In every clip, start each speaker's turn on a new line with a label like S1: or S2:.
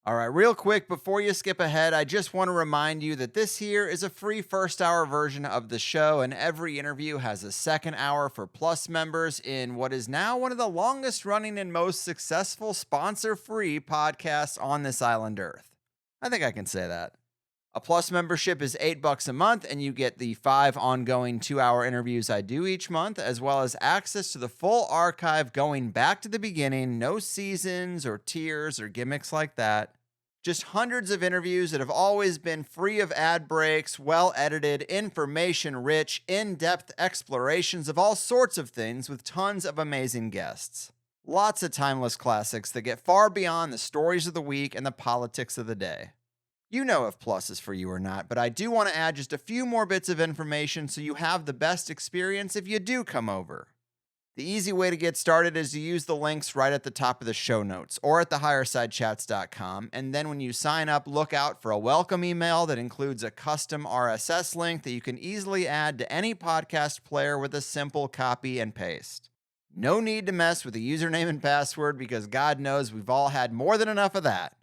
S1: All right, real quick, before you skip ahead, I just want to remind you that this here is a free first hour version of the show, and every interview has a second hour for Plus members in what is now one of the longest running and most successful sponsor free podcasts on this island Earth. I think I can say that. A Plus membership is $8 a month, and you get the 5 ongoing 2-hour interviews I do each month, as well as access to the full archive going back to the beginning, no seasons or tiers or gimmicks like that. Just hundreds of interviews that have always been free of ad breaks, well edited, information rich, in depth explorations of all sorts of things with tons of amazing guests. Lots of timeless classics that get far beyond the stories of the week and the politics of the day. You know if Plus is for you or not, but I do want to add just a few more bits of information so you have the best experience if you do come over. The easy way to get started is to use the links right at the top of the show notes or at thehighersidechats.com, and then when you sign up, look out for a welcome email that includes a custom RSS link that you can easily add to any podcast player with a simple copy and paste. No need to mess with the username and password because God knows we've all had more than enough of that.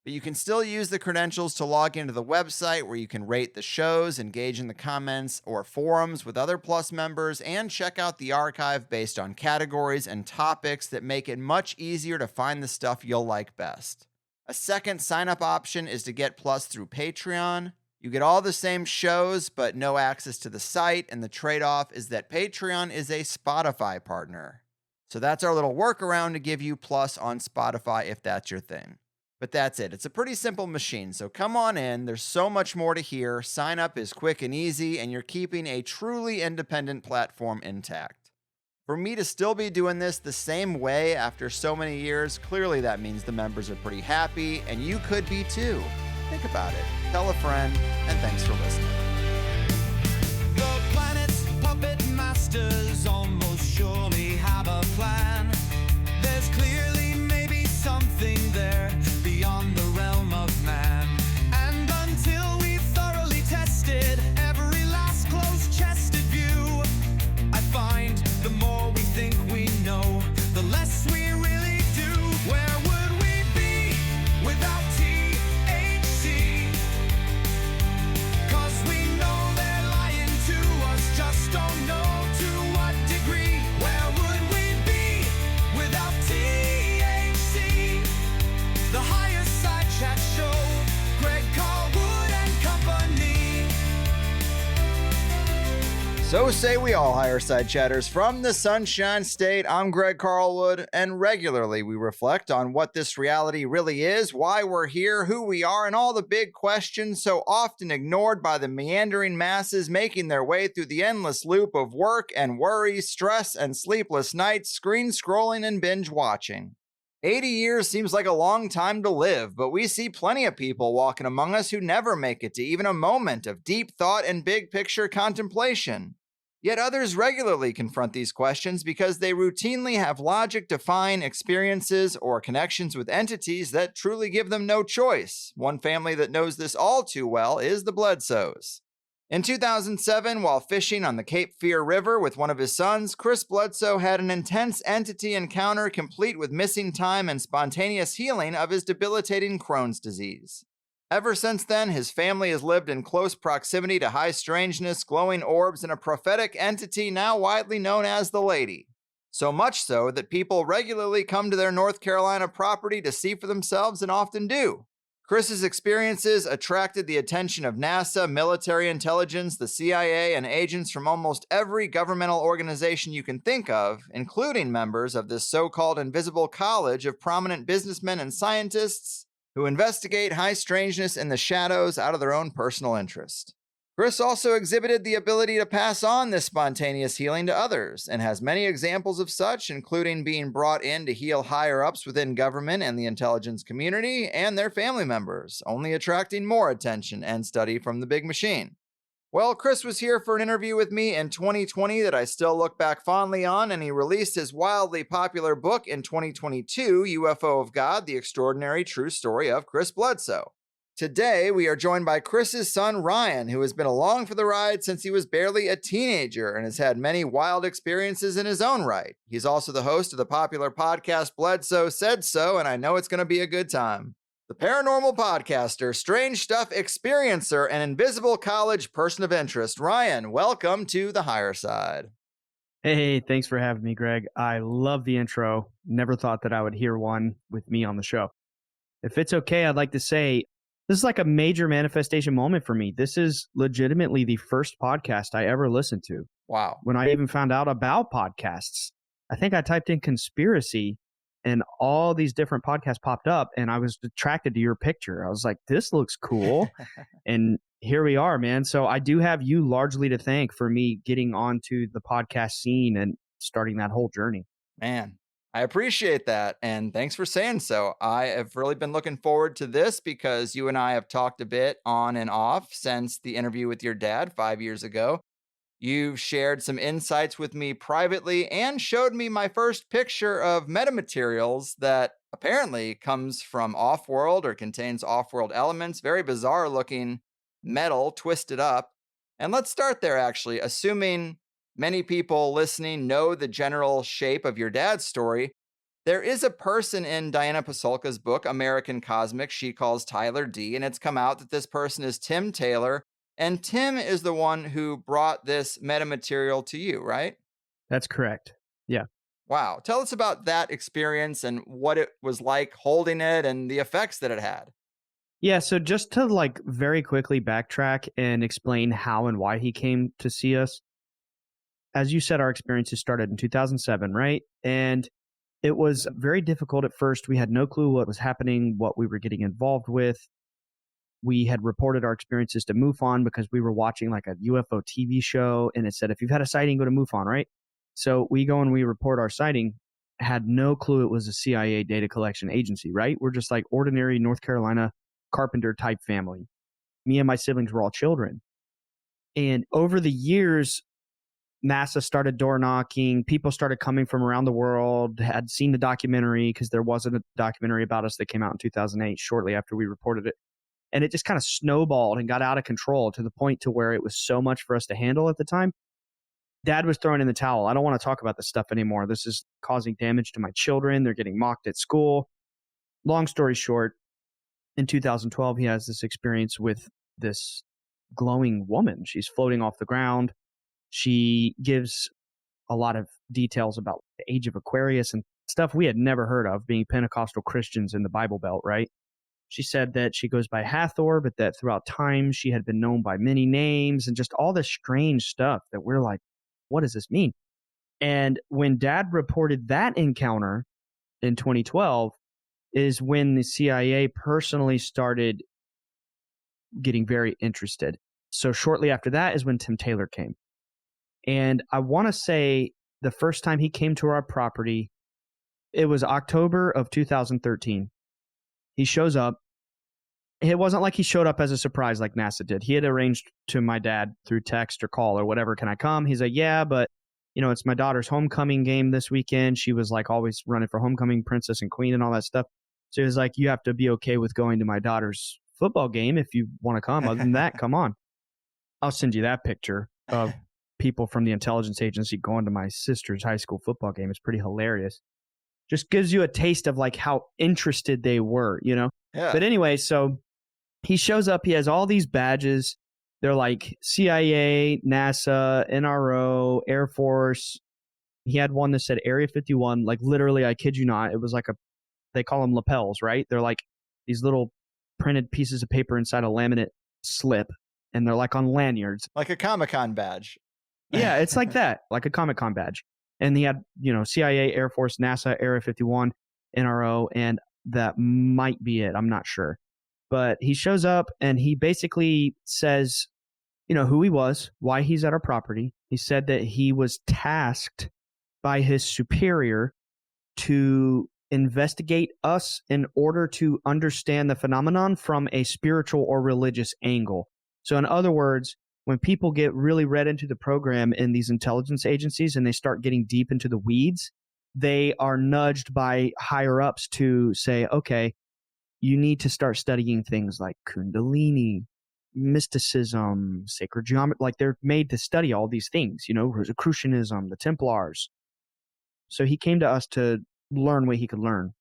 S1: But you can still use the credentials to log into the website where you can rate the shows, engage in the comments or forums with other Plus members, and check out the archive based on categories and topics that make it much easier to find the stuff you'll like best. A second sign-up option is to get Plus through Patreon. You get all the same shows, but no access to the site, and the trade-off is that Patreon is a Spotify partner. So that's our little workaround to give you Plus on Spotify if that's your thing. But that's it. It's a pretty simple machine, so come on in. There's so much more to hear. Sign up is quick and easy, and you're keeping a truly independent platform intact. For me to still be doing this the same way after so many years, clearly that means the members are pretty happy, and you could be too. Think about it. Tell a friend, and thanks for listening.
S2: The planet's puppet masters almost surely have a plan. There's clearly maybe something there beyond the realm of man. And until we've thoroughly tested every last close-chested view, I find the more we think we know, the less we really do. Where would we be without THC? 'Cause we know they're lying to us, just don't know to what degree. Where would we be without THC? The Higher Side Chat Show, Greg Carlwood and Company.
S1: So say we all, Higher Side Chatters. From the Sunshine State, I'm Greg Carlwood, and regularly we reflect on what this reality really is, why we're here, who we are, and all the big questions so often ignored by the meandering masses making their way through the endless loop of work and worry, stress, and sleepless nights, screen scrolling, and binge watching. 80 years seems like a long time to live, but we see plenty of people walking among us who never make it to even a moment of deep thought and big picture contemplation. Yet others regularly confront these questions because they routinely have logic-defying experiences or connections with entities that truly give them no choice. One family that knows this all too well is the Bledsoes. In 2007, while fishing on the Cape Fear River with one of his sons, Chris Bledsoe had an intense entity encounter complete with missing time and spontaneous healing of his debilitating Crohn's disease. Ever since then, his family has lived in close proximity to high strangeness, glowing orbs, and a prophetic entity now widely known as the Lady. So much so that people regularly come to their North Carolina property to see for themselves and often do. Chris's experiences attracted the attention of NASA, military intelligence, the CIA, and agents from almost every governmental organization you can think of, including members of this so-called invisible college of prominent businessmen and scientists who investigate high strangeness in the shadows out of their own personal interest. Chris also exhibited the ability to pass on this spontaneous healing to others, and has many examples of such, including being brought in to heal higher-ups within government and the intelligence community, and their family members, only attracting more attention and study from the big machine. Well, Chris was here for an interview with me in 2020 that I still look back fondly on, and he released his wildly popular book in 2022, UFO of God, The Extraordinary True Story of Chris Bledsoe. Today, we are joined by Chris's son, Ryan, who has been along for the ride since he was barely a teenager and has had many wild experiences in his own right. He's also the host of the popular podcast Bledsoe Said So, and I know it's going to be a good time. The the paranormal podcaster, strange stuff experiencer, and invisible college person of interest. Ryan, welcome to the higher side.
S3: Hey, thanks for having me, Greg. I love the intro. Never thought that I would hear one with me on the show. If it's okay, I'd like to say this is like a major manifestation moment for me. This is legitimately the first podcast I ever listened to.
S1: Wow.
S3: When I even found out about podcasts, I think I typed in conspiracy and all these different podcasts popped up and I was attracted to your picture. I was like, this looks cool. And here we are, man. So I do have you largely to thank for me getting onto the podcast scene and starting that whole journey.
S1: Man, I appreciate that. And thanks for saying so. I have really been looking forward to this because you and I have talked a bit on and off since the interview with your dad 5 years ago. You've shared some insights with me privately and showed me my first picture of metamaterials that apparently comes from off-world or contains off-world elements. Very bizarre looking metal twisted up. And let's start there, actually. Assuming many people listening know the general shape of your dad's story, there is a person in Diana Pasulka's book, American Cosmic, she calls Tyler D, and it's come out that this person is Tim Taylor. And Tim is the one who brought this metamaterial to you, right?
S3: That's correct. Yeah.
S1: Wow. Tell us about that experience and what it was like holding it and the effects that it had.
S3: Yeah, so just to like very quickly backtrack and explain how and why he came to see us. As you said, our experiences started in 2007, right? And it was very difficult at first. We had no clue what was happening, what we were getting involved with. We had reported our experiences to MUFON because we were watching like a UFO TV show and it said, if you've had a sighting, go to MUFON, right? So we go and we report our sighting, had no clue it was a CIA data collection agency, right? We're just like ordinary North Carolina carpenter type family. Me and my siblings were all children. And over the years, NASA started door knocking. People started coming from around the world, had seen the documentary because there wasn't a documentary about us that came out in 2008, shortly after we reported it. And it just kind of snowballed and got out of control to the point to where it was so much for us to handle at the time. Dad was throwing in the towel. I don't want to talk about this stuff anymore. This is causing damage to my children. They're getting mocked at school. Long story short, in 2012, he has this experience with this glowing woman. She's floating off the ground. She gives a lot of details about the age of Aquarius and stuff we had never heard of, being Pentecostal Christians in the Bible Belt, right? She said that she goes by Hathor, but that throughout time she had been known by many names and just all this strange stuff that we're like, what does this mean? And when Dad reported that encounter in 2012 is when the CIA personally started getting very interested. So shortly after that is when Tim Taylor came. And I want to say the first time he came to our property, it was October of 2013. He shows up. It wasn't like he showed up as a surprise like NASA did. He had arranged to my dad through text or call or whatever, can I come? He's like, yeah, but it's my daughter's homecoming game this weekend. She was like always running for homecoming princess and queen and all that stuff. So he was like, you have to be okay with going to my daughter's football game if you want to come. Other than that, come on. I'll send you that picture of people from the intelligence agency going to my sister's high school football game. It's pretty hilarious. Just gives you a taste of like how interested they were, Yeah. But anyway, so he shows up. He has all these badges. They're like CIA, NASA, NRO, Air Force. He had one that said Area 51. Like literally, I kid you not. It was like they call them lapels, right? They're like these little printed pieces of paper inside a laminate slip. And they're like on lanyards.
S1: Like a Comic-Con badge.
S3: Yeah, it's like that. Like a Comic-Con badge. And he had, CIA, Air Force, NASA, Area 51, NRO, and that might be it. I'm not sure. But he shows up and he basically says, who he was, why he's at our property. He said that he was tasked by his superior to investigate us in order to understand the phenomenon from a spiritual or religious angle. So in other words, when people get really read into the program in these intelligence agencies and they start getting deep into the weeds, they are nudged by higher ups to say, okay, you need to start studying things like Kundalini, mysticism, sacred geometry. Like they're made to study all these things, Rosicrucianism, the Templars. So he came to us to learn what he could learn.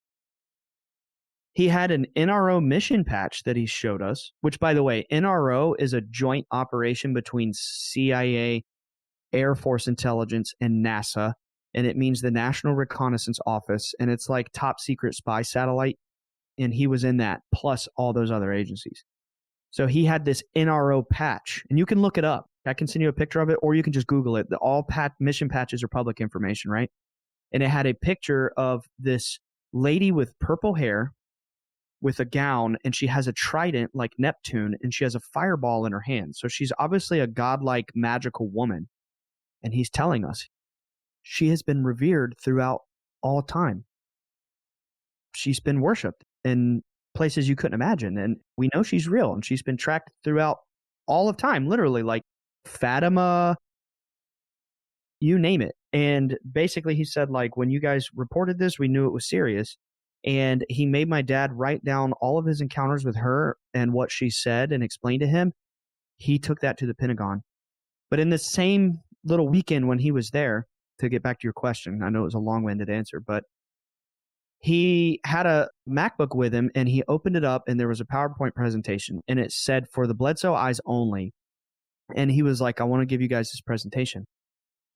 S3: He had an NRO mission patch that he showed us, which, by the way, NRO is a joint operation between CIA, Air Force Intelligence, and NASA. And it means the National Reconnaissance Office. And it's like top secret spy satellite. And he was in that, plus all those other agencies. So he had this NRO patch. And you can look it up. I can send you a picture of it, or you can just Google it. All mission patches are public information, right? And it had a picture of this lady with purple hair with a gown, and she has a trident like Neptune, and she has a fireball in her hand. So she's obviously a godlike, magical woman. And he's telling us she has been revered throughout all time. She's been worshipped in places you couldn't imagine. And we know she's real, and she's been tracked throughout all of time, literally, like Fatima, you name it. And basically he said, like, when you guys reported this, we knew it was serious. And he made my dad write down all of his encounters with her and what she said and explained to him. He took that to the Pentagon. But in the same little weekend when he was there, to get back to your question, I know it was a long-winded answer, but he had a MacBook with him, and he opened it up, and there was a PowerPoint presentation, and it said, for the Bledsoe eyes only. And he was like, I want to give you guys this presentation.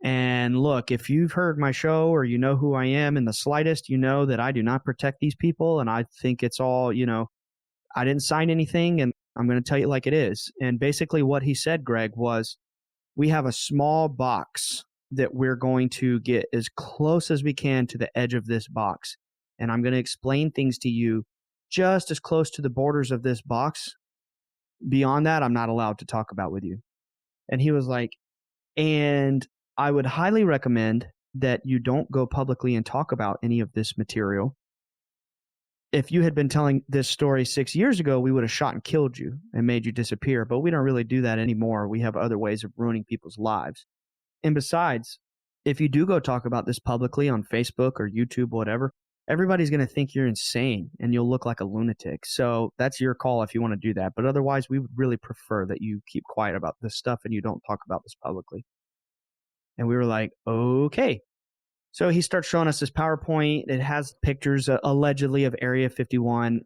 S3: And look, if you've heard my show or you know who I am in the slightest, you know that I do not protect these people. And I think it's all, I didn't sign anything, and I'm going to tell you like it is. And basically what he said, Greg, was we have a small box that we're going to get as close as we can to the edge of this box. And I'm going to explain things to you just as close to the borders of this box. Beyond that, I'm not allowed to talk about with you. And he was like, and I would highly recommend that you don't go publicly and talk about any of this material. If you had been telling this story 6 years ago, we would have shot and killed you and made you disappear. But we don't really do that anymore. We have other ways of ruining people's lives. And besides, if you do go talk about this publicly on Facebook or YouTube, whatever, everybody's going to think you're insane and you'll look like a lunatic. So that's your call if you want to do that. But otherwise, we would really prefer that you keep quiet about this stuff and you don't talk about this publicly. And we were like, okay. So he starts showing us this PowerPoint. It has pictures allegedly of Area 51.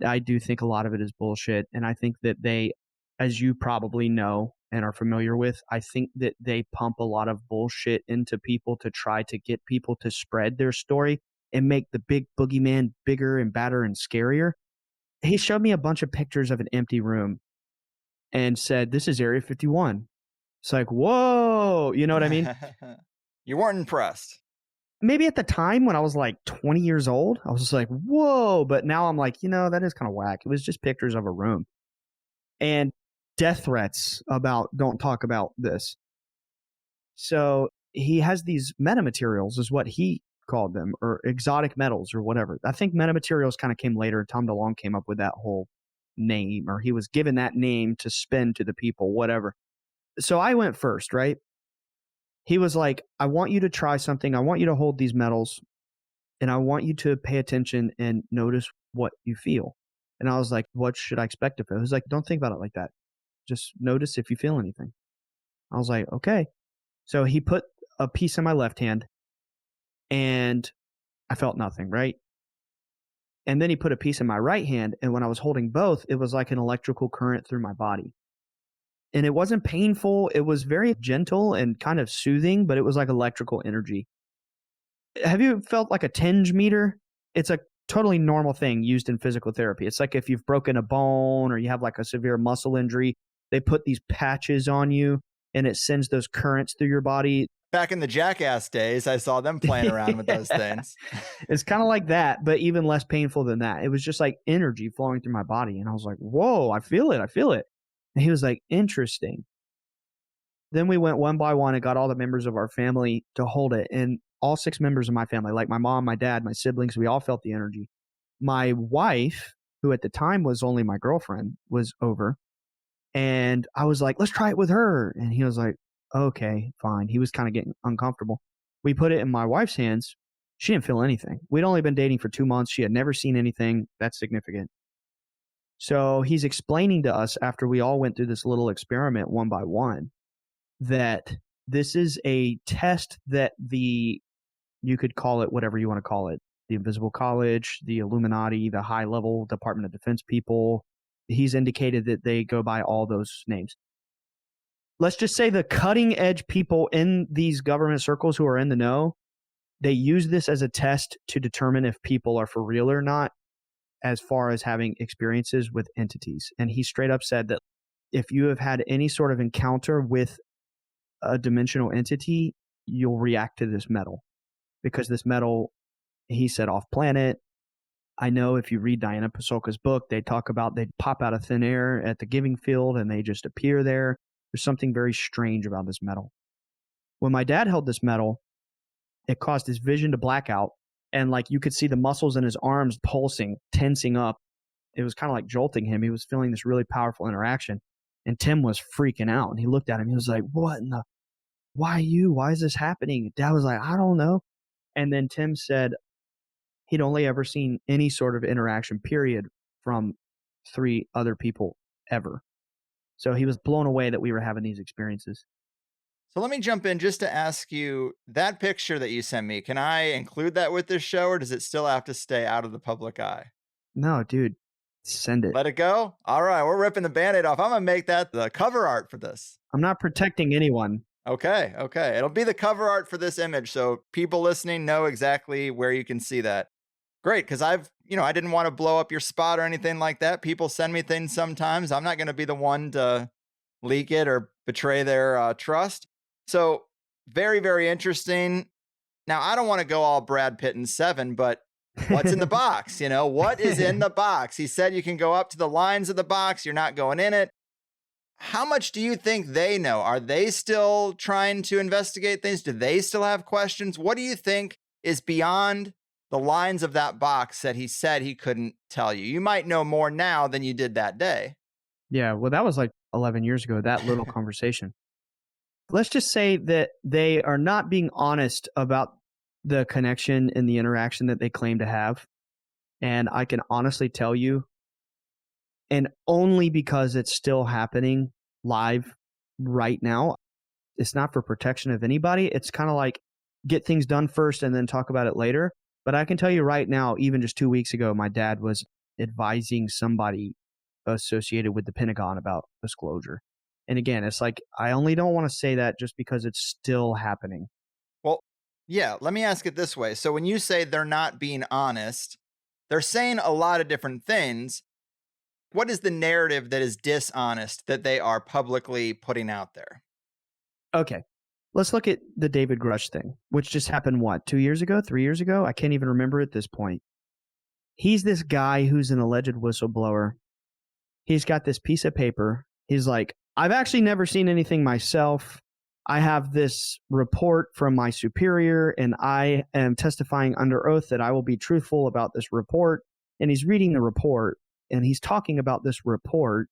S3: I do think a lot of it is bullshit. And I think that they, as you probably know and are familiar with, I think that they pump a lot of bullshit into people to try to get people to spread their story and make the big boogeyman bigger and badder and scarier. He showed me a bunch of pictures of an empty room and said, this is Area 51. It's like, whoa, you know what I mean?
S1: You weren't impressed.
S3: Maybe at the time when I was like 20 years old, I was just like, whoa. But now I'm like, that is kind of whack. It was just pictures of a room and death threats about don't talk about this. So he has these metamaterials is what he called them, or exotic metals or whatever. I think metamaterials kind of came later. Tom DeLonge came up with that whole name, or he was given that name to spin to the people, whatever. So I went first, right? He was like, I want you to try something. I want you to hold these metals, and I want you to pay attention and notice what you feel. And I was like, what should I expect of it? He was like, don't think about it like that. Just notice if you feel anything. I was like, okay. So he put a piece in my left hand, and I felt nothing, right? And then he put a piece in my right hand, and when I was holding both, it was like an electrical current through my body. And it wasn't painful. It was very gentle and kind of soothing, but it was like electrical energy. Have you felt like a tinge meter? It's a totally normal thing used in physical therapy. It's like if you've broken a bone or you have like a severe muscle injury, they put these patches on you and it sends those currents through your body.
S1: Back in the Jackass days, I saw them playing around with those things.
S3: It's kind of like that, but even less painful than that. It was just like energy flowing through my body. And I was like, whoa, I feel it. I feel it. And he was like, interesting. Then we went one by one and got all the members of our family to hold it. And all 6 members of my family, like my mom, my dad, my siblings, we all felt the energy. My wife, who at the time was only my girlfriend, was over. And I was like, let's try it with her. And he was like, okay, fine. He was kind of getting uncomfortable. We put it in my wife's hands. She didn't feel anything. We'd only been dating for 2 months. She had never seen anything. That's significant. So he's explaining to us after we all went through this little experiment one by one that this is a test that you could call it whatever you want to call it, the Invisible College, the Illuminati, the high-level Department of Defense people. He's indicated that they go by all those names. Let's just say the cutting-edge people in these government circles who are in the know, they use this as a test to determine if people are for real or not, as far as having experiences with entities. And he straight up said that if you have had any sort of encounter with a dimensional entity, you'll react to this metal. Because this metal, he said, off planet. I know if you read Diana Pasulka's book, they talk about they'd pop out of thin air at the giving field and they just appear there. There's something very strange about this metal. When my dad held this metal, it caused his vision to black out. And like you could see the muscles in his arms pulsing, tensing up. It was kind of like jolting him. He was feeling this really powerful interaction. And Tim was freaking out. And he looked at him. He was like, what in the, why you? Why is this happening? Dad was like, I don't know. And then Tim said he'd only ever seen any sort of interaction, period, from 3 other people ever. So he was blown away that we were having these experiences.
S1: So let me jump in just to ask you, that picture that you sent me, can I include that with this show, or does it still have to stay out of the public eye?
S3: No, dude, send it.
S1: Let it go? All right, we're ripping the Band-Aid off. I'm going to make that the cover art for this.
S3: I'm not protecting anyone.
S1: Okay. It'll be the cover art for this image, so people listening know exactly where you can see that. Great, because I didn't want to blow up your spot or anything like that. People send me things sometimes. I'm not going to be the one to leak it or betray their trust. So very, very interesting. Now, I don't want to go all Brad Pitt and Seven, but what's in the box? What is in the box? He said you can go up to the lines of the box. You're not going in it. How much do you think they know? Are they still trying to investigate things? Do they still have questions? What do you think is beyond the lines of that box that he said he couldn't tell you? You might know more now than you did that day.
S3: Yeah, well, that was like 11 years ago, that little conversation. Let's just say that they are not being honest about the connection and the interaction that they claim to have. And I can honestly tell you, and only because it's still happening live right now, it's not for protection of anybody. It's kind of like get things done first and then talk about it later. But I can tell you right now, even just 2 weeks ago, my dad was advising somebody associated with the Pentagon about disclosure. And again, it's like, I only don't want to say that just because it's still happening.
S1: Well, yeah, let me ask it this way. So when you say they're not being honest, they're saying a lot of different things. What is the narrative that is dishonest that they are publicly putting out there?
S3: Okay, let's look at the David Grush thing, which just happened, 2 years ago, 3 years ago? I can't even remember at this point. He's this guy who's an alleged whistleblower. He's got this piece of paper. He's like, I've actually never seen anything myself. I have this report from my superior, and I am testifying under oath that I will be truthful about this report. And he's reading the report, and he's talking about this report,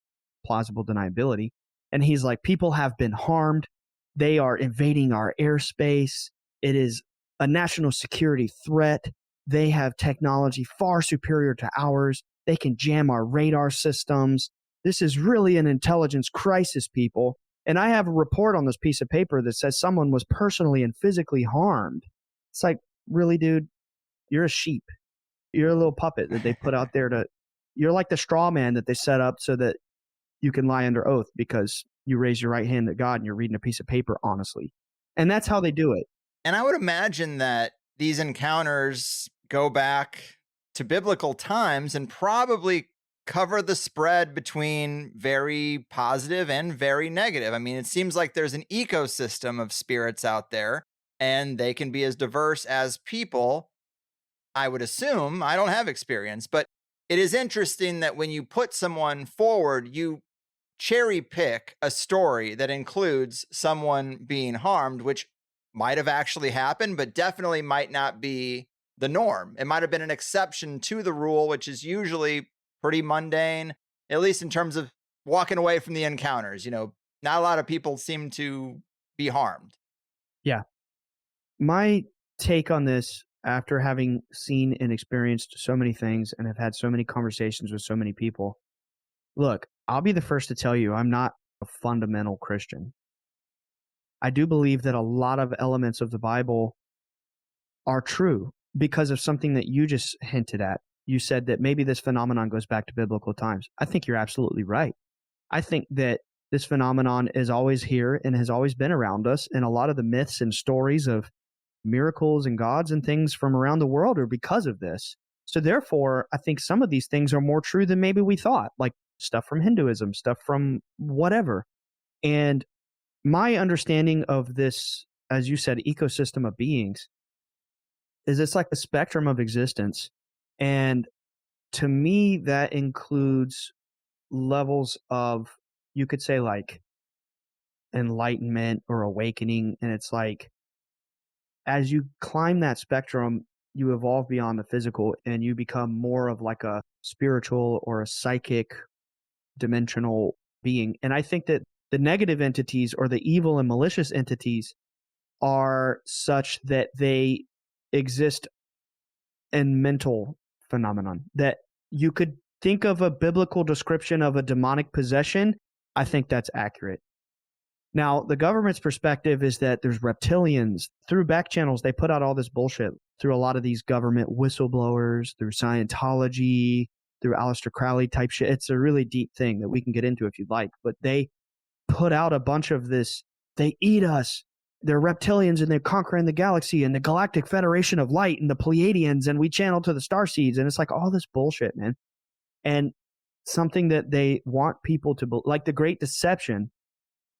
S3: plausible deniability. And he's like, people have been harmed. They are invading our airspace. It is a national security threat. They have technology far superior to ours. They can jam our radar systems. This is really an intelligence crisis, people. And I have a report on this piece of paper that says someone was personally and physically harmed. It's like, really, dude? You're a sheep. You're a little puppet that they put out there you're like the straw man that they set up so that you can lie under oath because you raise your right hand to God and you're reading a piece of paper honestly. And that's how they do it.
S1: And I would imagine that these encounters go back to biblical times and probably cover the spread between very positive and very negative. I mean, it seems like there's an ecosystem of spirits out there, and they can be as diverse as people. I would assume. I don't have experience, but it is interesting that when you put someone forward, you cherry pick a story that includes someone being harmed, which might have actually happened, but definitely might not be the norm. It might have been an exception to the rule, which is usually pretty mundane, at least in terms of walking away from the encounters. Not a lot of people seem to be harmed.
S3: Yeah. My take on this, after having seen and experienced so many things and have had so many conversations with so many people, look, I'll be the first to tell you I'm not a fundamental Christian. I do believe that a lot of elements of the Bible are true. because of something that you just hinted at. You said that maybe this phenomenon goes back to biblical times. I think you're absolutely right. I think that this phenomenon is always here and has always been around us. And a lot of the myths and stories of miracles and gods and things from around the world are because of this. So therefore, I think some of these things are more true than maybe we thought, like stuff from Hinduism, stuff from whatever. And my understanding of this, as you said, ecosystem of beings is it's like a spectrum of existence. And to me, that includes levels of, you could say, like enlightenment or awakening. And it's like, as you climb that spectrum, you evolve beyond the physical and you become more of like a spiritual or a psychic dimensional being. And I think that the negative entities or the evil and malicious entities are such that they exist in mental phenomenon, that you could think of a biblical description of a demonic possession. I think that's accurate. Now, the government's perspective is that there's reptilians. Through back channels, they put out all this bullshit through a lot of these government whistleblowers, through Scientology, through Aleister Crowley type shit. It's a really deep thing that we can get into if you'd like. But they put out a bunch of this. They eat us. They're reptilians and they're conquering the galaxy and the Galactic Federation of Light and the Pleiadians, and we channel to the starseeds. And it's like all this bullshit, man. And something that they want people to, like the Great Deception,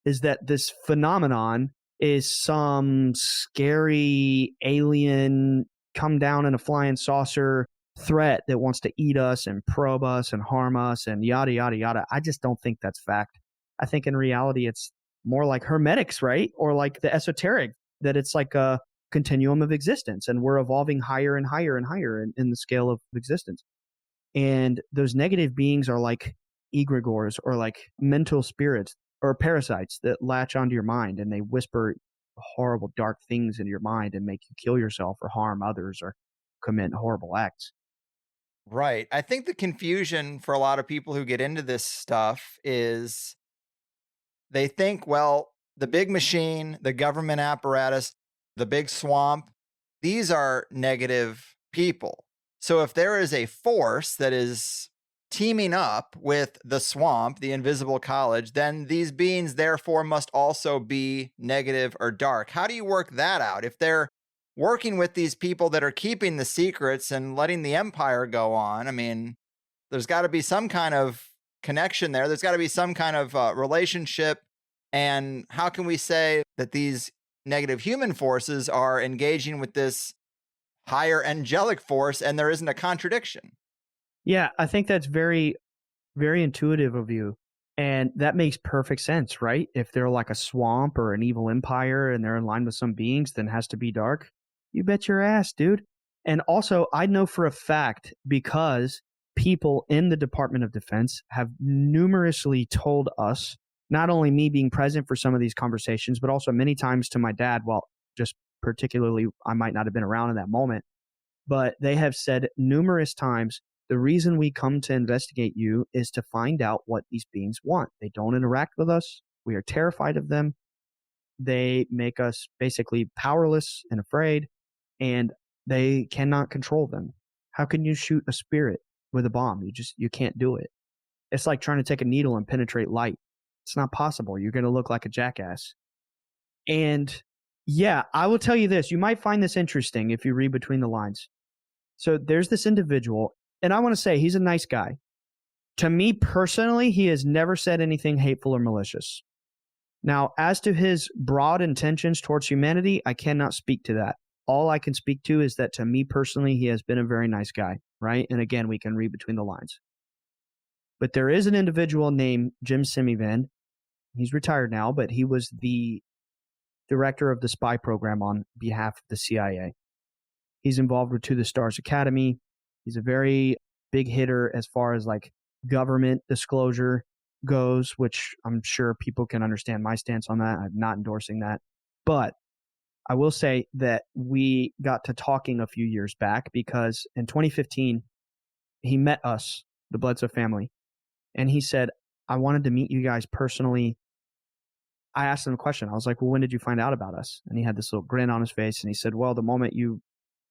S3: is that this phenomenon is some scary alien come down in a flying saucer threat that wants to eat us and probe us and harm us and yada, yada, yada. I just don't think that's fact. I think in reality, it's more like hermetics, right? Or like the esoteric, that it's like a continuum of existence and we're evolving higher and higher and higher in the scale of existence. And those negative beings are like egregores or like mental spirits or parasites that latch onto your mind and they whisper horrible, dark things into your mind and make you kill yourself or harm others or commit horrible acts.
S1: Right. I think the confusion for a lot of people who get into this stuff is they think, well, the big machine, the government apparatus, the big swamp, these are negative people. So if there is a force that is teaming up with the swamp, the invisible college, then these beings therefore must also be negative or dark. How do you work that out? If they're working with these people that are keeping the secrets and letting the empire go on, I mean, there's got to be some kind of connection there. There's got to be some kind of relationship. And how can we say that these negative human forces are engaging with this higher angelic force and there isn't a contradiction?
S3: Yeah, I think that's very, very intuitive of you. And that makes perfect sense, right? If they're like a swamp or an evil empire and they're in line with some beings, then it has to be dark. You bet your ass, dude. And also, I know for a fact, because people in the Department of Defense have numerously told us, not only me being present for some of these conversations, but also many times to my dad, well, just particularly, I might not have been around in that moment, but they have said numerous times, the reason we come to investigate you is to find out what these beings want. They don't interact with us. We are terrified of them. They make us basically powerless and afraid, and they cannot control them. How can you shoot a spirit with a bomb? You can't do it. It's like trying to take a needle and penetrate light. It's not possible. You're going to look like a jackass. And yeah, I will tell you this. You might find this interesting if you read between the lines. So there's this individual, and I want to say he's a nice guy. To me personally, he has never said anything hateful or malicious. Now, as to his broad intentions towards humanity, I cannot speak to that. All I can speak to is that to me personally, he has been a very nice guy, right? And again, we can read between the lines. But there is an individual named Jim Semivan. He's retired now, but he was the director of the spy program on behalf of the CIA. He's involved with To the Stars Academy. He's a very big hitter as far as like government disclosure goes, which I'm sure people can understand my stance on that. I'm not endorsing that. But I will say that we got to talking a few years back because in 2015, he met us, the Bledsoe family, and he said, I wanted to meet you guys personally. I asked him a question. I was like, well, when did you find out about us? And he had this little grin on his face, and he said, well, the moment you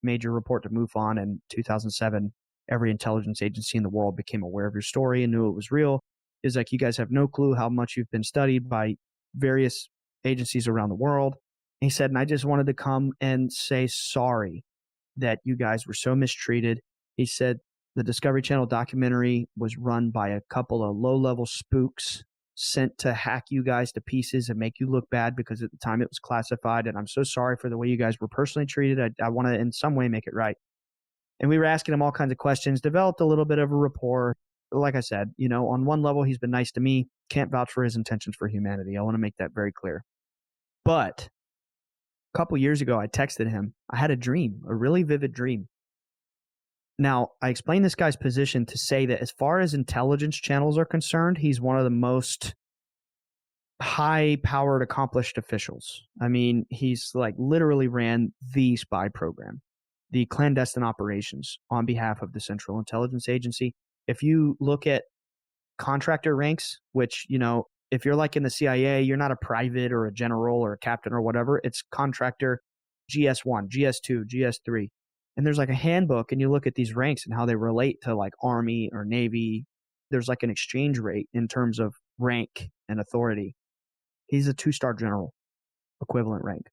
S3: major report to MUFON in 2007, every intelligence agency in the world became aware of your story and knew it was real. Is like, you guys have no clue how much you've been studied by various agencies around the world. He said, and I just wanted to come and say sorry that you guys were so mistreated. He said the Discovery Channel documentary was run by a couple of low-level spooks sent to hack you guys to pieces and make you look bad because at the time it was classified. And I'm so sorry for the way you guys were personally treated. I want to in some way make it right. And we were asking him all kinds of questions, developed a little bit of a rapport. Like I said, on one level, he's been nice to me. Can't vouch for his intentions for humanity. I want to make that very clear. But a couple years ago, I texted him. I had a dream, a really vivid dream. Now, I explained this guy's position to say that as far as intelligence channels are concerned, he's one of the most high-powered, accomplished officials. I mean, he's like literally ran the spy program, the clandestine operations on behalf of the Central Intelligence Agency. If you look at contractor ranks, which, if you're like in the CIA, you're not a private or a general or a captain or whatever. It's contractor GS1, GS2, GS3. And there's like a handbook, and you look at these ranks and how they relate to like Army or Navy. There's like an exchange rate in terms of rank and authority. He's a 2-star general, equivalent rank.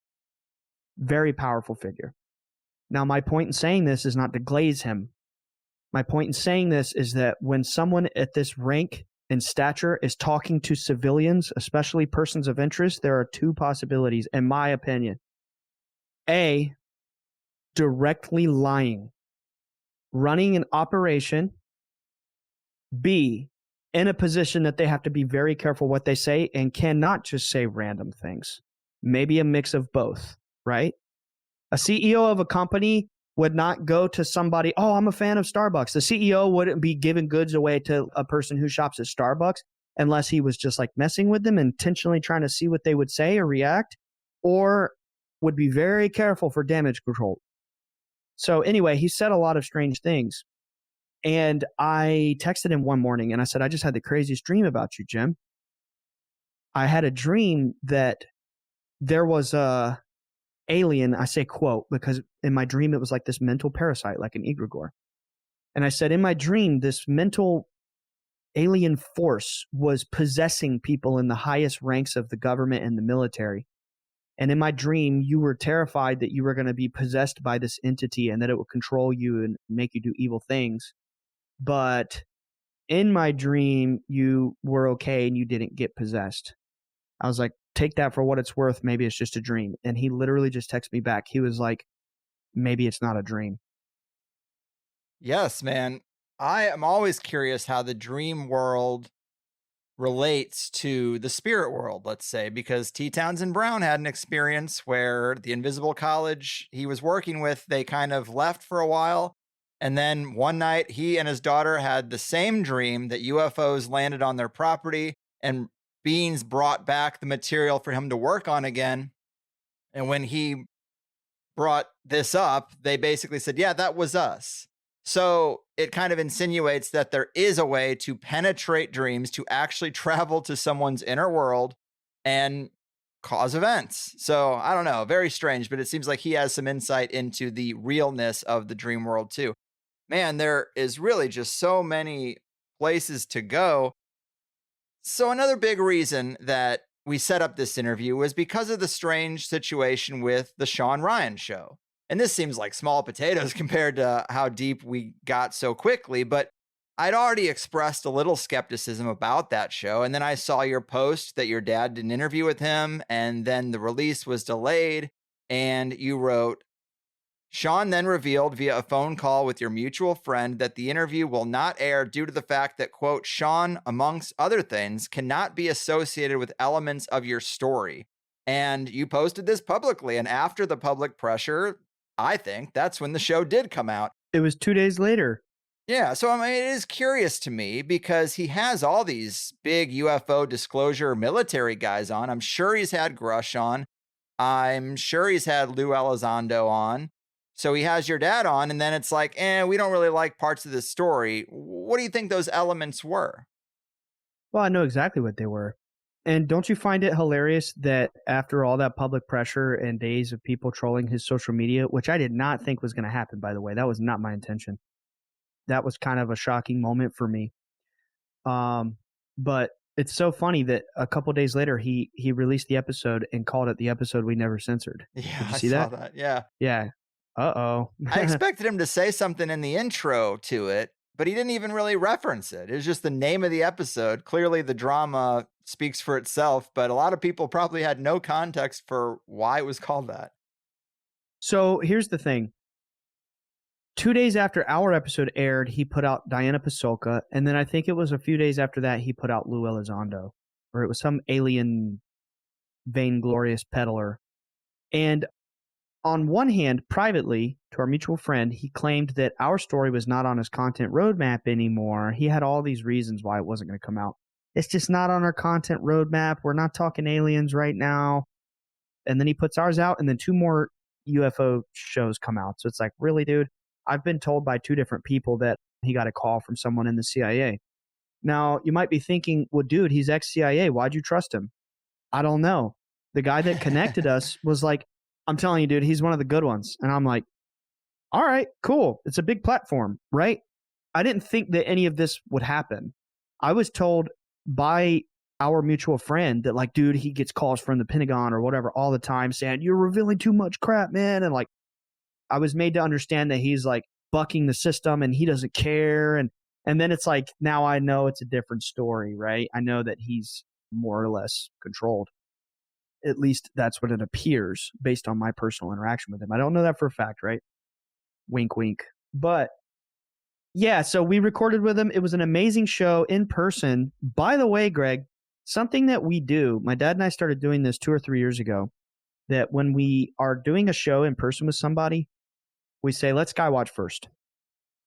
S3: Very powerful figure. Now, my point in saying this is not to glaze him. My point in saying this is that when someone at this rank and stature is talking to civilians, especially persons of interest, there are two possibilities, in my opinion. A, directly lying, running an operation. B, in a position that they have to be very careful what they say and cannot just say random things. Maybe a mix of both, right? A CEO of a company would not go to somebody, oh, I'm a fan of Starbucks. The CEO wouldn't be giving goods away to a person who shops at Starbucks unless he was just like messing with them, intentionally trying to see what they would say or react, or would be very careful for damage control. So anyway, he said a lot of strange things. And I texted him one morning and I said, I just had the craziest dream about you, Jim. I had a dream that there was a alien, I say quote, because in my dream it was like this mental parasite, like an egregore. And I said, in my dream, this mental alien force was possessing people in the highest ranks of the government and the military. And in my dream, you were terrified that you were going to be possessed by this entity and that it would control you and make you do evil things. But in my dream, you were okay and you didn't get possessed. I was like, take that for what it's worth. Maybe it's just a dream. And he literally just texted me back. He was like, maybe it's not a dream.
S1: Yes, man. I am always curious how the dream world relates to the spirit world, let's say, because T. Townsend Brown had an experience where the invisible college he was working with, they kind of left for a while. And then one night he and his daughter had the same dream that UFOs landed on their property and beings brought back the material for him to work on again. And when he brought this up, they basically said, yeah, that was us. So it kind of insinuates that there is a way to penetrate dreams, to actually travel to someone's inner world and cause events. So I don't know, very strange, but it seems like he has some insight into the realness of the dream world too. Man, there is really just so many places to go. So another big reason that we set up this interview was because of the strange situation with the Shawn Ryan show. And this seems like small potatoes compared to how deep we got so quickly, but I'd already expressed a little skepticism about that show. And then I saw your post that your dad did an interview with him, and then the release was delayed. And you wrote, Shawn then revealed via a phone call with your mutual friend that the interview will not air due to the fact that, quote, Shawn, amongst other things, cannot be associated with elements of your story. And you posted this publicly. And after the public pressure, I think that's when the show did come out.
S3: It was 2 days later.
S1: Yeah. So, I mean, it is curious to me because he has all these big UFO disclosure military guys on. I'm sure he's had Grush on. I'm sure he's had Lou Elizondo on. So he has your dad on, and then it's like, we don't really like parts of this story. What do you think those elements were?
S3: Well, I know exactly what they were. And don't you find it hilarious that after all that public pressure and days of people trolling his social media, which I did not think was going to happen, by the way, that was not my intention. That was kind of a shocking moment for me. But it's so funny that a couple days later he released the episode and called it the episode we never censored.
S1: Yeah,
S3: Did you
S1: I
S3: see
S1: saw
S3: that?
S1: that. Yeah.
S3: Yeah. Uh-oh.
S1: I expected him to say something in the intro to it, but he didn't even really reference it. It was just the name of the episode. Clearly, the drama speaks for itself, but a lot of people probably had no context for why it was called that.
S3: So here's the thing. 2 days after our episode aired, he put out Diana Pasolka, and then I think it was a few days after that he put out Lou Elizondo, or it was some alien vainglorious peddler. And on one hand, privately, to our mutual friend, he claimed that our story was not on his content roadmap anymore. He had all these reasons why it wasn't going to come out. It's just not on our content roadmap. We're not talking aliens right now. And then he puts ours out, and then 2 more UFO shows come out. So it's like, really, dude? I've been told by 2 different people that he got a call from someone in the CIA. Now, you might be thinking, well, dude, he's ex-CIA. Why'd you trust him? I don't know. The guy that connected us was like, I'm telling you, dude, he's one of the good ones. And I'm like, all right, cool. It's a big platform, right? I didn't think that any of this would happen. I was told by our mutual friend that, like, dude, he gets calls from the Pentagon or whatever all the time saying, you're revealing too much crap, man. And like, I was made to understand that he's like bucking the system and he doesn't care. And then it's like, now I know it's a different story, right? I know that he's more or less controlled. At least that's what it appears based on my personal interaction with him. I don't know that for a fact, right? Wink, wink. But yeah, so we recorded with him. It was an amazing show in person. By the way, Greg, something that we do, my dad and I started doing this 2 or 3 years ago, that when we are doing a show in person with somebody, we say, let's skywatch first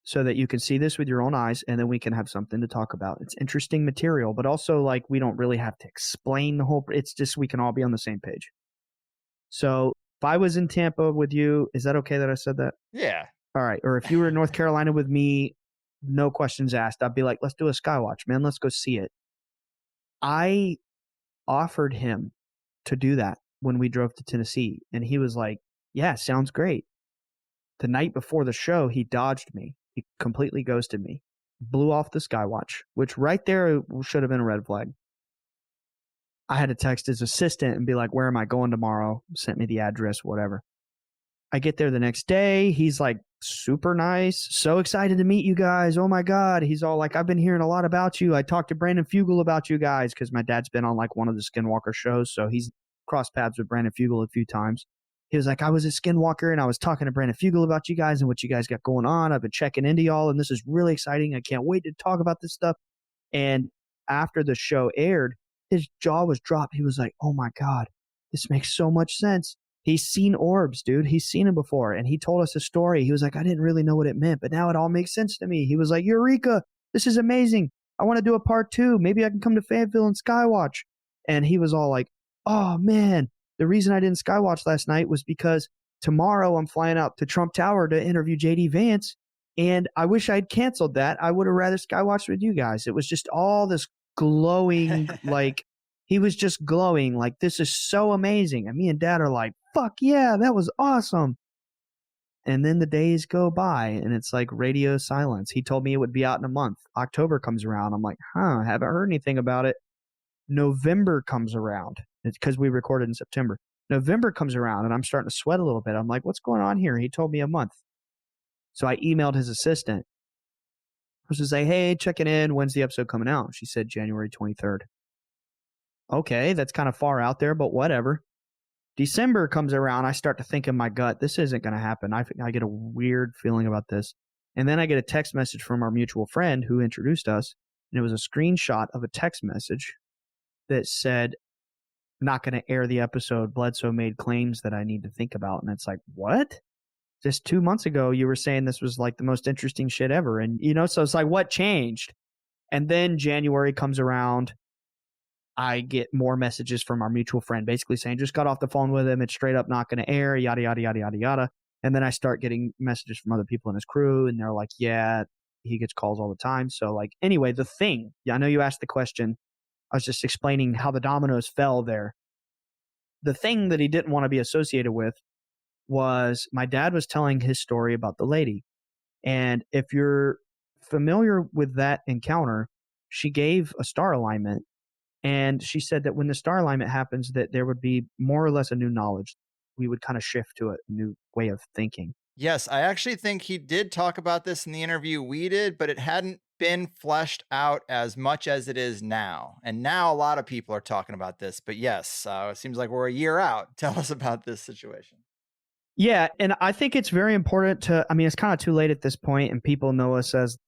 S3: so that you can see this with your own eyes and then we can have something to talk about. It's interesting material, but also like we don't really have to explain the whole, it's just we can all be on the same page. So if I was in Tampa with you, is that okay that I said that?
S1: Yeah.
S3: All right. Or if you were in North Carolina with me, no questions asked. I'd be like, let's do a skywatch, man. Let's go see it. I offered him to do that when we drove to Tennessee. And he was like, yeah, sounds great. The night before the show, he dodged me. He completely ghosted me. Blew off the skywatch, which right there should have been a red flag. I had to text his assistant and be like, where am I going tomorrow? Sent me the address, whatever. I get there the next day. He's like super nice. So excited to meet you guys. Oh my God. He's all like, I've been hearing a lot about you. I talked to Brandon Fugel about you guys because my dad's been on like one of the Skinwalker shows. So he's crossed paths with Brandon Fugel a few times. He was like, I was a Skinwalker and I was talking to Brandon Fugel about you guys and what you guys got going on. I've been checking into y'all and this is really exciting. I can't wait to talk about this stuff. And after the show aired, his jaw was dropped. He was like, oh my God, this makes so much sense. He's seen orbs, dude. He's seen them before. And he told us a story. He was like, I didn't really know what it meant, but now it all makes sense to me. He was like, Eureka, this is amazing. I want to do a part 2. Maybe I can come to Fayetteville and skywatch. And he was all like, oh man, the reason I didn't skywatch last night was because tomorrow I'm flying out to Trump Tower to interview JD Vance. And I wish I'd canceled that. I would have rather skywatched with you guys. It was just all this glowing, like he was just glowing like, this is so amazing. And me and Dad are like, fuck yeah, that was awesome. And then the days go by and it's like radio silence. He told me it would be out in a month. October comes around. I'm like, haven't heard anything about it. November comes around. It's because we recorded in September. November comes around and I'm starting to sweat a little bit. I'm like, what's going on here? He told me a month. So I emailed his assistant. I was to say, hey, checking in. When's the episode coming out? She said January 23rd. Okay, that's kind of far out there, but whatever. December comes around. I start to think in my gut, this isn't going to happen. I get a weird feeling about this. And then I get a text message from our mutual friend who introduced us. And it was a screenshot of a text message that said, not going to air the episode. Bledsoe made claims that I need to think about. And it's like, what? Just 2 months ago, you were saying this was like the most interesting shit ever. And, so it's like, what changed? And then January comes around. I get more messages from our mutual friend basically saying, just got off the phone with him. It's straight up not going to air, yada, yada, yada, yada, yada. And then I start getting messages from other people in his crew. And they're like, yeah, he gets calls all the time. So like, anyway, the thing, I know you asked the question, I was just explaining how the dominoes fell there. The thing that he didn't want to be associated with was my dad was telling his story about the lady. And if you're familiar with that encounter, she gave a star alignment. And she said that when the star alignment happens, that there would be more or less a new knowledge. We would kind of shift to a new way of thinking.
S1: Yes, I actually think he did talk about this in the interview we did, but it hadn't been fleshed out as much as it is now. And now a lot of people are talking about this. But yes, it seems like we're a year out. Tell us about this situation.
S3: Yeah, and I think it's very important to, I mean, it's kind of too late at this point, and people know us as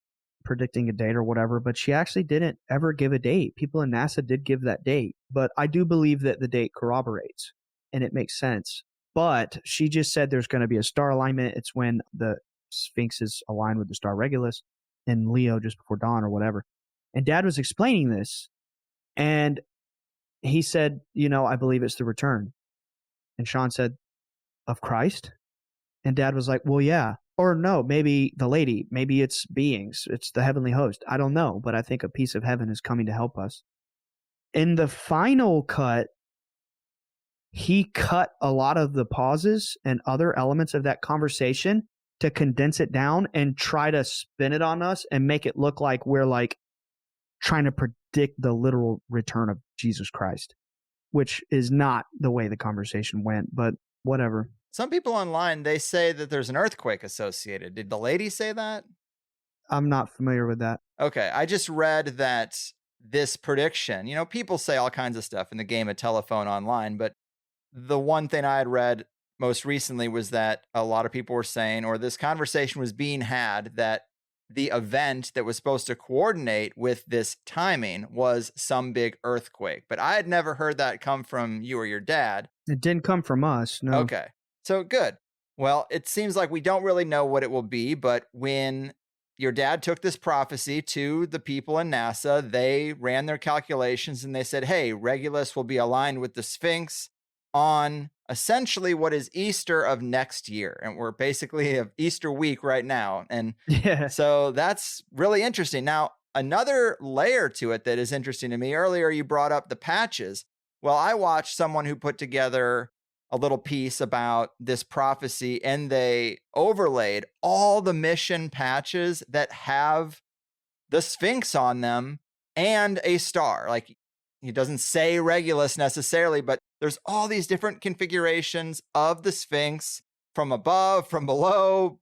S3: predicting a date or whatever, but she actually didn't ever give a date. People in NASA did give that date, but I do believe that the date corroborates, and it makes sense. But she just said there's going to be a star alignment. It's when the Sphinx is aligned with the star Regulus in Leo just before dawn or whatever. And Dad was explaining this, and he said, I believe it's the return. And Shawn said, of Christ? And Dad was like, well, yeah. Or no, maybe the lady, maybe it's beings, it's the heavenly host. I don't know, but I think a piece of heaven is coming to help us. In the final cut, he cut a lot of the pauses and other elements of that conversation to condense it down and try to spin it on us and make it look like we're like trying to predict the literal return of Jesus Christ, which is not the way the conversation went, but whatever.
S1: Some people online, they say that there's an earthquake associated. Did the lady say that?
S3: I'm not familiar with that.
S1: Okay, I just read that this prediction, people say all kinds of stuff in the game of telephone online, but the one thing I had read most recently was that a lot of people were saying, or this conversation was being had, that the event that was supposed to coordinate with this timing was some big earthquake. But I had never heard that come from you or your dad.
S3: It didn't come from us, no.
S1: Okay. So good. Well, it seems like we don't really know what it will be, but when your dad took this prophecy to the people in NASA, they ran their calculations and they said, hey, Regulus will be aligned with the Sphinx on essentially what is Easter of next year. And we're basically of Easter week right now. And so that's really interesting. Now, another layer to it that is interesting to me, earlier you brought up the patches. Well, I watched someone who put together a little piece about this prophecy, and they overlaid all the mission patches that have the Sphinx on them and a star. Like, he doesn't say Regulus necessarily, but there's all these different configurations of the Sphinx from above, from below,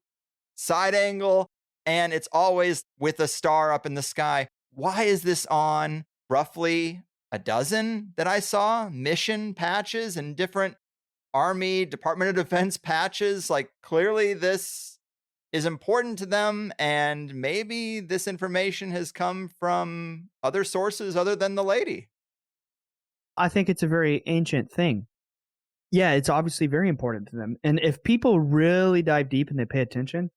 S1: side angle, and it's always with a star up in the sky. Why is this on roughly a dozen that I saw mission patches and different Army, Department of Defense patches? Like, clearly this is important to them, and maybe this information has come from other sources other than the lady.
S3: I think it's a very ancient thing. Yeah, it's obviously very important to them. And if people really dive deep and they pay attention,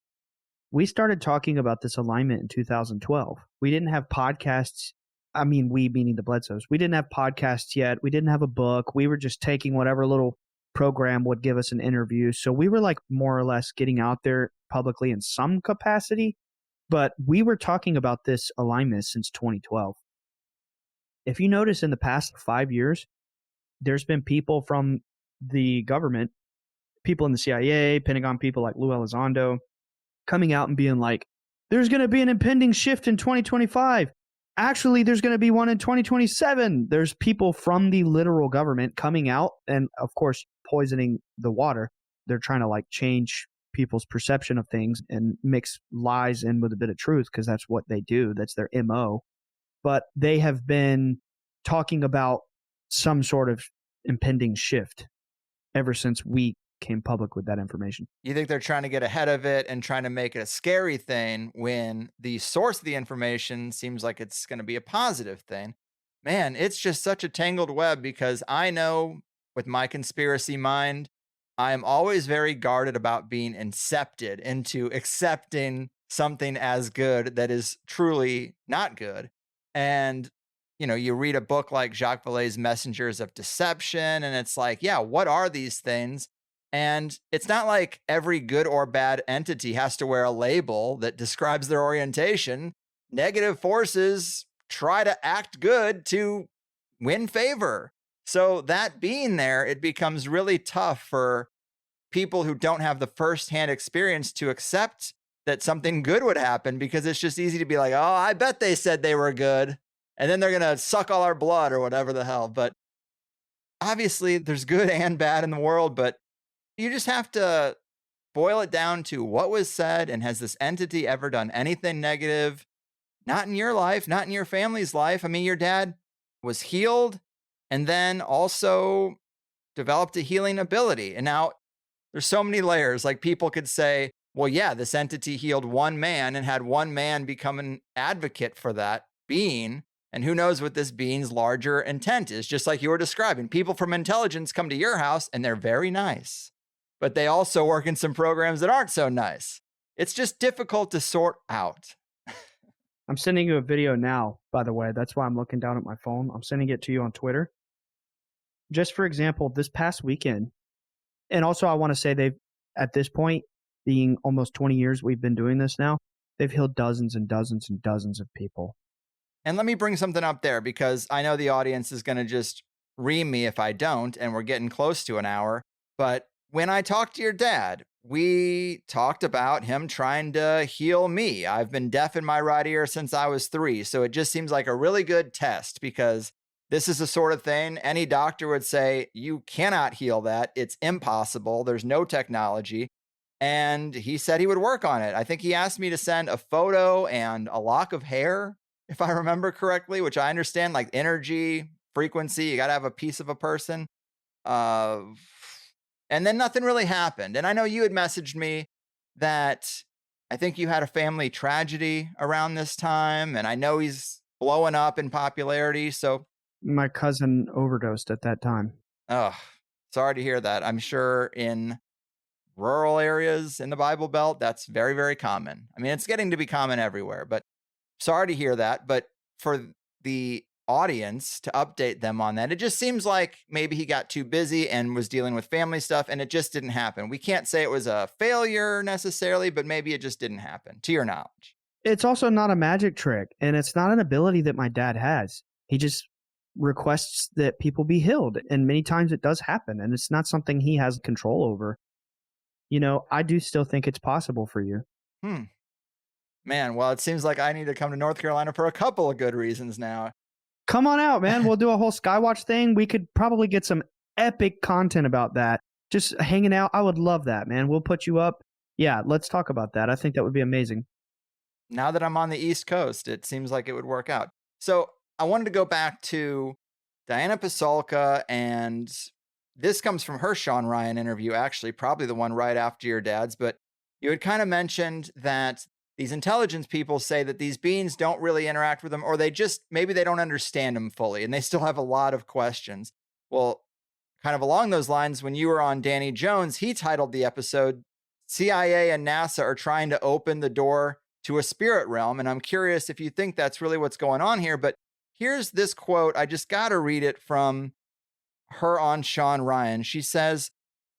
S3: we started talking about this alignment in 2012. We didn't have podcasts. I mean, we meaning the Bledsoes. We didn't have podcasts yet. We didn't have a book. We were just taking whatever little program would give us an interview. So we were like more or less getting out there publicly in some capacity, but we were talking about this alignment since 2012. If you notice in the past 5 years, there's been people from the government, people in the CIA, Pentagon people like Lou Elizondo, coming out and being like, there's going to be an impending shift in 2025. Actually, there's going to be one in 2027. There's people from the literal government coming out and, of course, poisoning the water. They're trying to like change people's perception of things and mix lies in with a bit of truth, because that's what they do. That's their MO. But they have been talking about some sort of impending shift ever since we came public with that information.
S1: You think they're trying to get ahead of it and trying to make it a scary thing when the source of the information seems like it's going to be a positive thing? Man, it's just such a tangled web, because I know with my conspiracy mind, I am always very guarded about being incepted into accepting something as good that is truly not good. And, you read a book like Jacques Vallée's Messengers of Deception, and it's like, yeah, what are these things? And it's not like every good or bad entity has to wear a label that describes their orientation. Negative forces try to act good to win favor. So that being there, it becomes really tough for people who don't have the firsthand experience to accept that something good would happen, because it's just easy to be like, oh, I bet they said they were good. And then they're going to suck all our blood or whatever the hell. But obviously, there's good and bad in the world, but you just have to boil it down to what was said, and has this entity ever done anything negative? Not in your life, not in your family's life. I mean, your dad was healed and then also developed a healing ability. And now there's so many layers. Like, people could say, well, yeah, this entity healed one man and had one man become an advocate for that being. And who knows what this being's larger intent is, just like you were describing. People from intelligence come to your house and they're very nice, but they also work in some programs that aren't so nice. It's just difficult to sort out.
S3: I'm sending you a video now, by the way. That's why I'm looking down at my phone. I'm sending it to you on Twitter. Just for example, this past weekend, and also I want to say they've, at this point, being almost 20 years we've been doing this now, they've healed dozens and dozens and dozens of people.
S1: And let me bring something up there, because I know the audience is going to just ream me if I don't, and we're getting close to an hour. But when I talked to your dad, we talked about him trying to heal me. I've been deaf in my right ear since I was 3. So it just seems like a really good test, because this is the sort of thing any doctor would say, you cannot heal that. It's impossible. There's no technology. And he said he would work on it. I think he asked me to send a photo and a lock of hair, if I remember correctly, which I understand, like energy, frequency, you got to have a piece of a person. And then nothing really happened. And I know you had messaged me that I think you had a family tragedy around this time. And I know he's blowing up in popularity. So
S3: my cousin overdosed at that time.
S1: Oh, sorry to hear that. I'm sure in rural areas in the Bible Belt, that's very, very common. I mean, it's getting to be common everywhere, but sorry to hear that. But for the audience to update them on that, it just seems like maybe he got too busy and was dealing with family stuff and it just didn't happen. We can't say it was a failure necessarily, but maybe it just didn't happen, to your knowledge.
S3: It's also not a magic trick, and it's not an ability that my dad has. He just requests that people be healed, and many times it does happen, and it's not something he has control over. You know, I do still think it's possible for you.
S1: Man, well, it seems like I need to come to North Carolina for a couple of good reasons now.
S3: Come on out, man. We'll do a whole Skywatch thing. We could probably get some epic content about that. Just hanging out. I would love that, man. We'll put you up. Yeah, let's talk about that. I think that would be amazing.
S1: Now that I'm on the East Coast, it seems like it would work out. So I wanted to go back to Diana Pasulka, and this comes from her Shawn Ryan interview, actually, probably the one right after your dad's. But you had kind of mentioned that these intelligence people say that these beings don't really interact with them, or they just, maybe they don't understand them fully, and they still have a lot of questions. Well, kind of along those lines, when you were on Danny Jones, he titled the episode, CIA and NASA are trying to open the door to a spirit realm. And I'm curious if you think that's really what's going on here. But here's this quote. I just got to read it from her on Shawn Ryan. She says,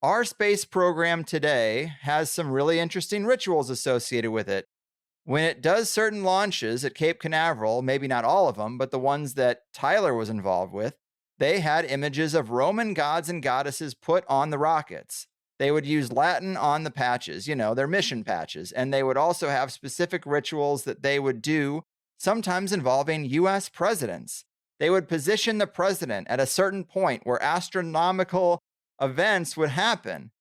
S1: our space program today has some really interesting rituals associated with it. When it does certain launches at Cape Canaveral, maybe not all of them, but the ones that Tyler was involved with, they had images of Roman gods and goddesses put on the rockets. They would use Latin on the patches, you know, their mission patches. And they would also have specific rituals that they would do, sometimes involving US presidents. They would position the president at a certain point where astronomical events would happen.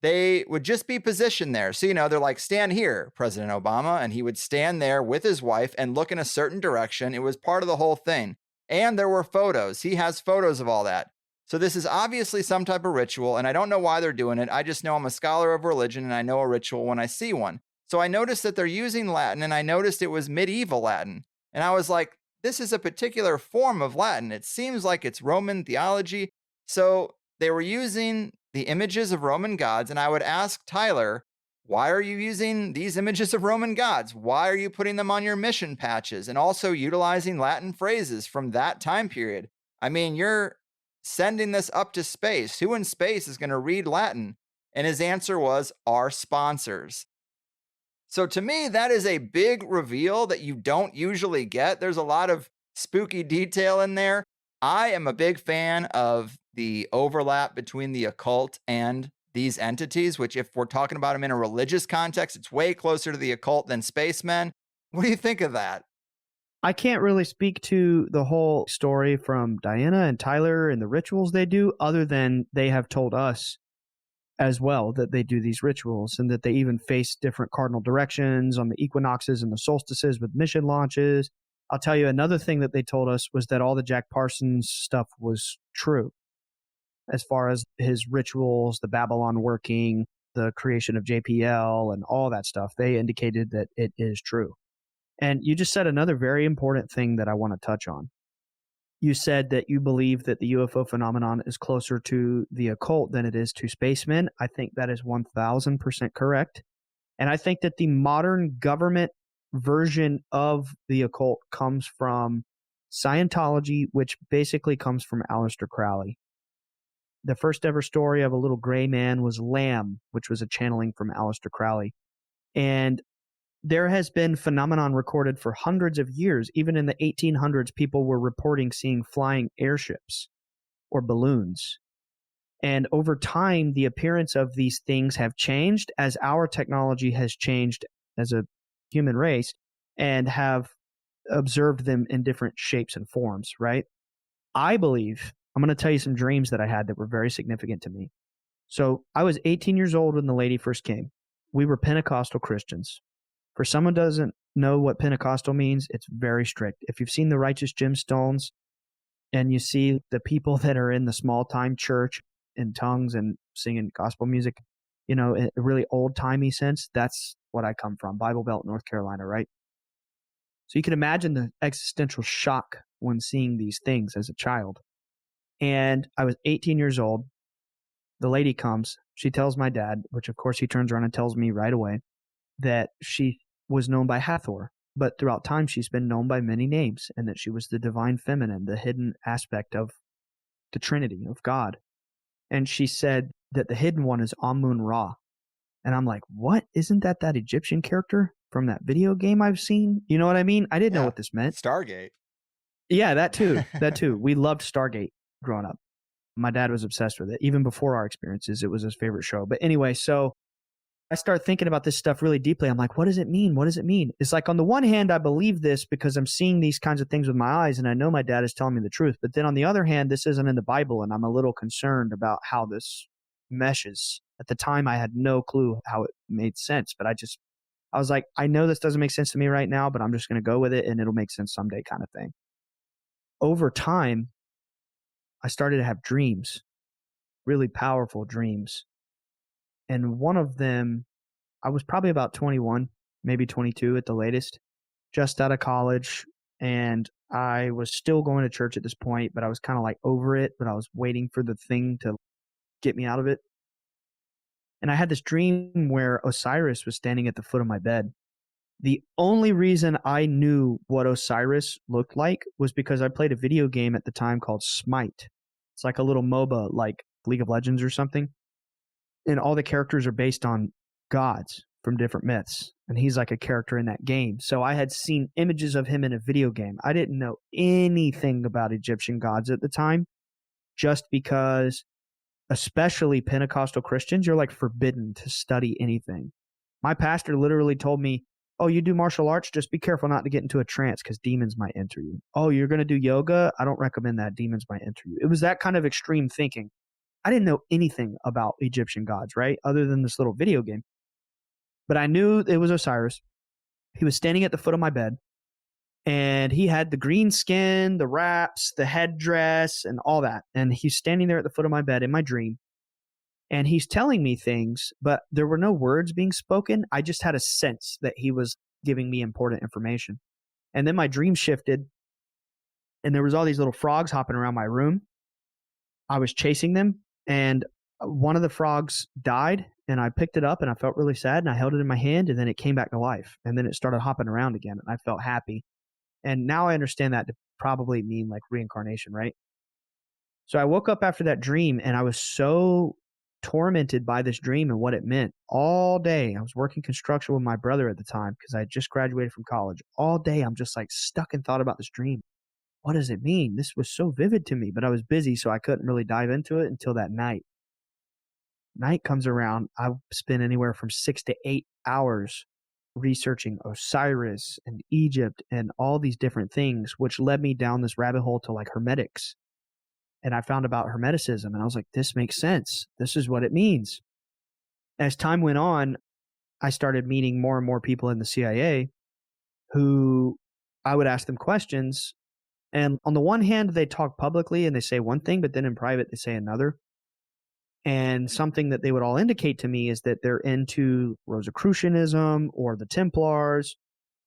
S1: They would just be positioned there. So, you know, they're like, stand here, President Obama. And he would stand there with his wife and look in a certain direction. It was part of the whole thing. And there were photos. He has photos of all that. So this is obviously some type of ritual. And I don't know why they're doing it. I just know I'm a scholar of religion and I know a ritual when I see one. So I noticed that they're using Latin, and I noticed it was medieval Latin. And I was like, this is a particular form of Latin. It seems like it's Roman theology. So they were using the images of Roman gods. And I would ask Tyler, why are you using these images of Roman gods? Why are you putting them on your mission patches and also utilizing Latin phrases from that time period? I mean, you're sending this up to space. Who in space is going to read Latin? And his answer was our sponsors. So to me, that is a big reveal that you don't usually get. There's a lot of spooky detail in there. I am a big fan of the overlap between the occult and these entities, which, if we're talking about them in a religious context, it's way closer to the occult than spacemen. What do you think of that?
S3: I can't really speak to the whole story from Diana and Tyler and the rituals they do, other than they have told us as well that they do these rituals and that they even face different cardinal directions on the equinoxes and the solstices with mission launches. I'll tell you another thing that they told us was that all the Jack Parsons stuff was true as far as his rituals, the Babylon working, the creation of JPL and all that stuff. They indicated that it is true. And you just said another very important thing that I want to touch on. You said that you believe that the UFO phenomenon is closer to the occult than it is to spacemen. I think that is 1000% correct. And I think that the modern government version of the occult comes from Scientology, which basically comes from Aleister Crowley. The first ever story of a little gray man was Lamb, which was a channeling from Aleister Crowley. And there has been phenomenon recorded for hundreds of years. Even in the 1800s, people were reporting seeing flying airships or balloons. And over time, the appearance of these things have changed as our technology has changed as a human race and have observed them in different shapes and forms, right? I believe, I'm going to tell you some dreams that I had that were very significant to me. So I was 18 years old when the lady first came. We were Pentecostal Christians. For someone who doesn't know what Pentecostal means, it's very strict. If you've seen the Righteous Gemstones and you see the people that are in the small time church in tongues and singing gospel music, you know, in a really old timey sense, that's what I come from, Bible Belt, North Carolina, right? So you can imagine the existential shock when seeing these things as a child. And I was 18 years old. The lady comes. She tells my dad, which of course he turns around and tells me right away, that she was known by Hathor, but throughout time she's been known by many names, and that she was the divine feminine, the hidden aspect of the Trinity, of God. And she said that the hidden one is Amun-Ra. And I'm like, what? Isn't that Egyptian character from that video game I've seen? You know what I mean? I didn't know what this meant.
S1: Stargate.
S3: Yeah, that too. That too. We loved Stargate growing up. My dad was obsessed with it. Even before our experiences, it was his favorite show. But anyway, so I start thinking about this stuff really deeply. I'm like, what does it mean? What does it mean? It's like, on the one hand, I believe this because I'm seeing these kinds of things with my eyes and I know my dad is telling me the truth. But then on the other hand, this isn't in the Bible and I'm a little concerned about how this meshes. At the time, I had no clue how it made sense, but I was like, I know this doesn't make sense to me right now, but I'm just going to go with it and it'll make sense someday, kind of thing. Over time, I started to have dreams, really powerful dreams. And one of them, I was probably about 21, maybe 22 at the latest, just out of college. And I was still going to church at this point, but I was kind of like over it, but I was waiting for the thing to get me out of it. And I had this dream where Osiris was standing at the foot of my bed. The only reason I knew what Osiris looked like was because I played a video game at the time called Smite. It's like a little MOBA, like League of Legends or something. And all the characters are based on gods from different myths. And he's like a character in that game. So I had seen images of him in a video game. I didn't know anything about Egyptian gods at the time, just because, especially Pentecostal Christians, you're like forbidden to study anything. My pastor literally told me, oh, you do martial arts? Just be careful not to get into a trance because demons might enter you. Oh, you're going to do yoga? I don't recommend that. Demons might enter you. It was that kind of extreme thinking. I didn't know anything about Egyptian gods, right? Other than this little video game. But I knew it was Osiris. He was standing at the foot of my bed. And he had the green skin, the wraps, the headdress, and all that. And he's standing there at the foot of my bed in my dream. And he's telling me things, but there were no words being spoken. I just had a sense that he was giving me important information. And then my dream shifted. And there was all these little frogs hopping around my room. I was chasing them. And one of the frogs died, and I picked it up, and I felt really sad, and I held it in my hand, and then it came back to life. And then it started hopping around again, and I felt happy. And now I understand that to probably mean like reincarnation, right? So I woke up after that dream, and I was so tormented by this dream and what it meant all day. I was working construction with my brother at the time because I had just graduated from college. All day, I'm just like stuck in thought about this dream. what does it mean? This was so vivid to me, but I was busy, so I couldn't really dive into it until that night. Night comes around, I spend anywhere from 6 to 8 hours researching Osiris and Egypt and all these different things, which led me down this rabbit hole to like Hermetics. And I found about Hermeticism, and I was like, this makes sense. This is what it means. As time went on, I started meeting more and more people in the CIA who I would ask them questions. And on the one hand, they talk publicly and they say one thing, but then in private, they say another. And something that they would all indicate to me is that they're into Rosicrucianism or the Templars,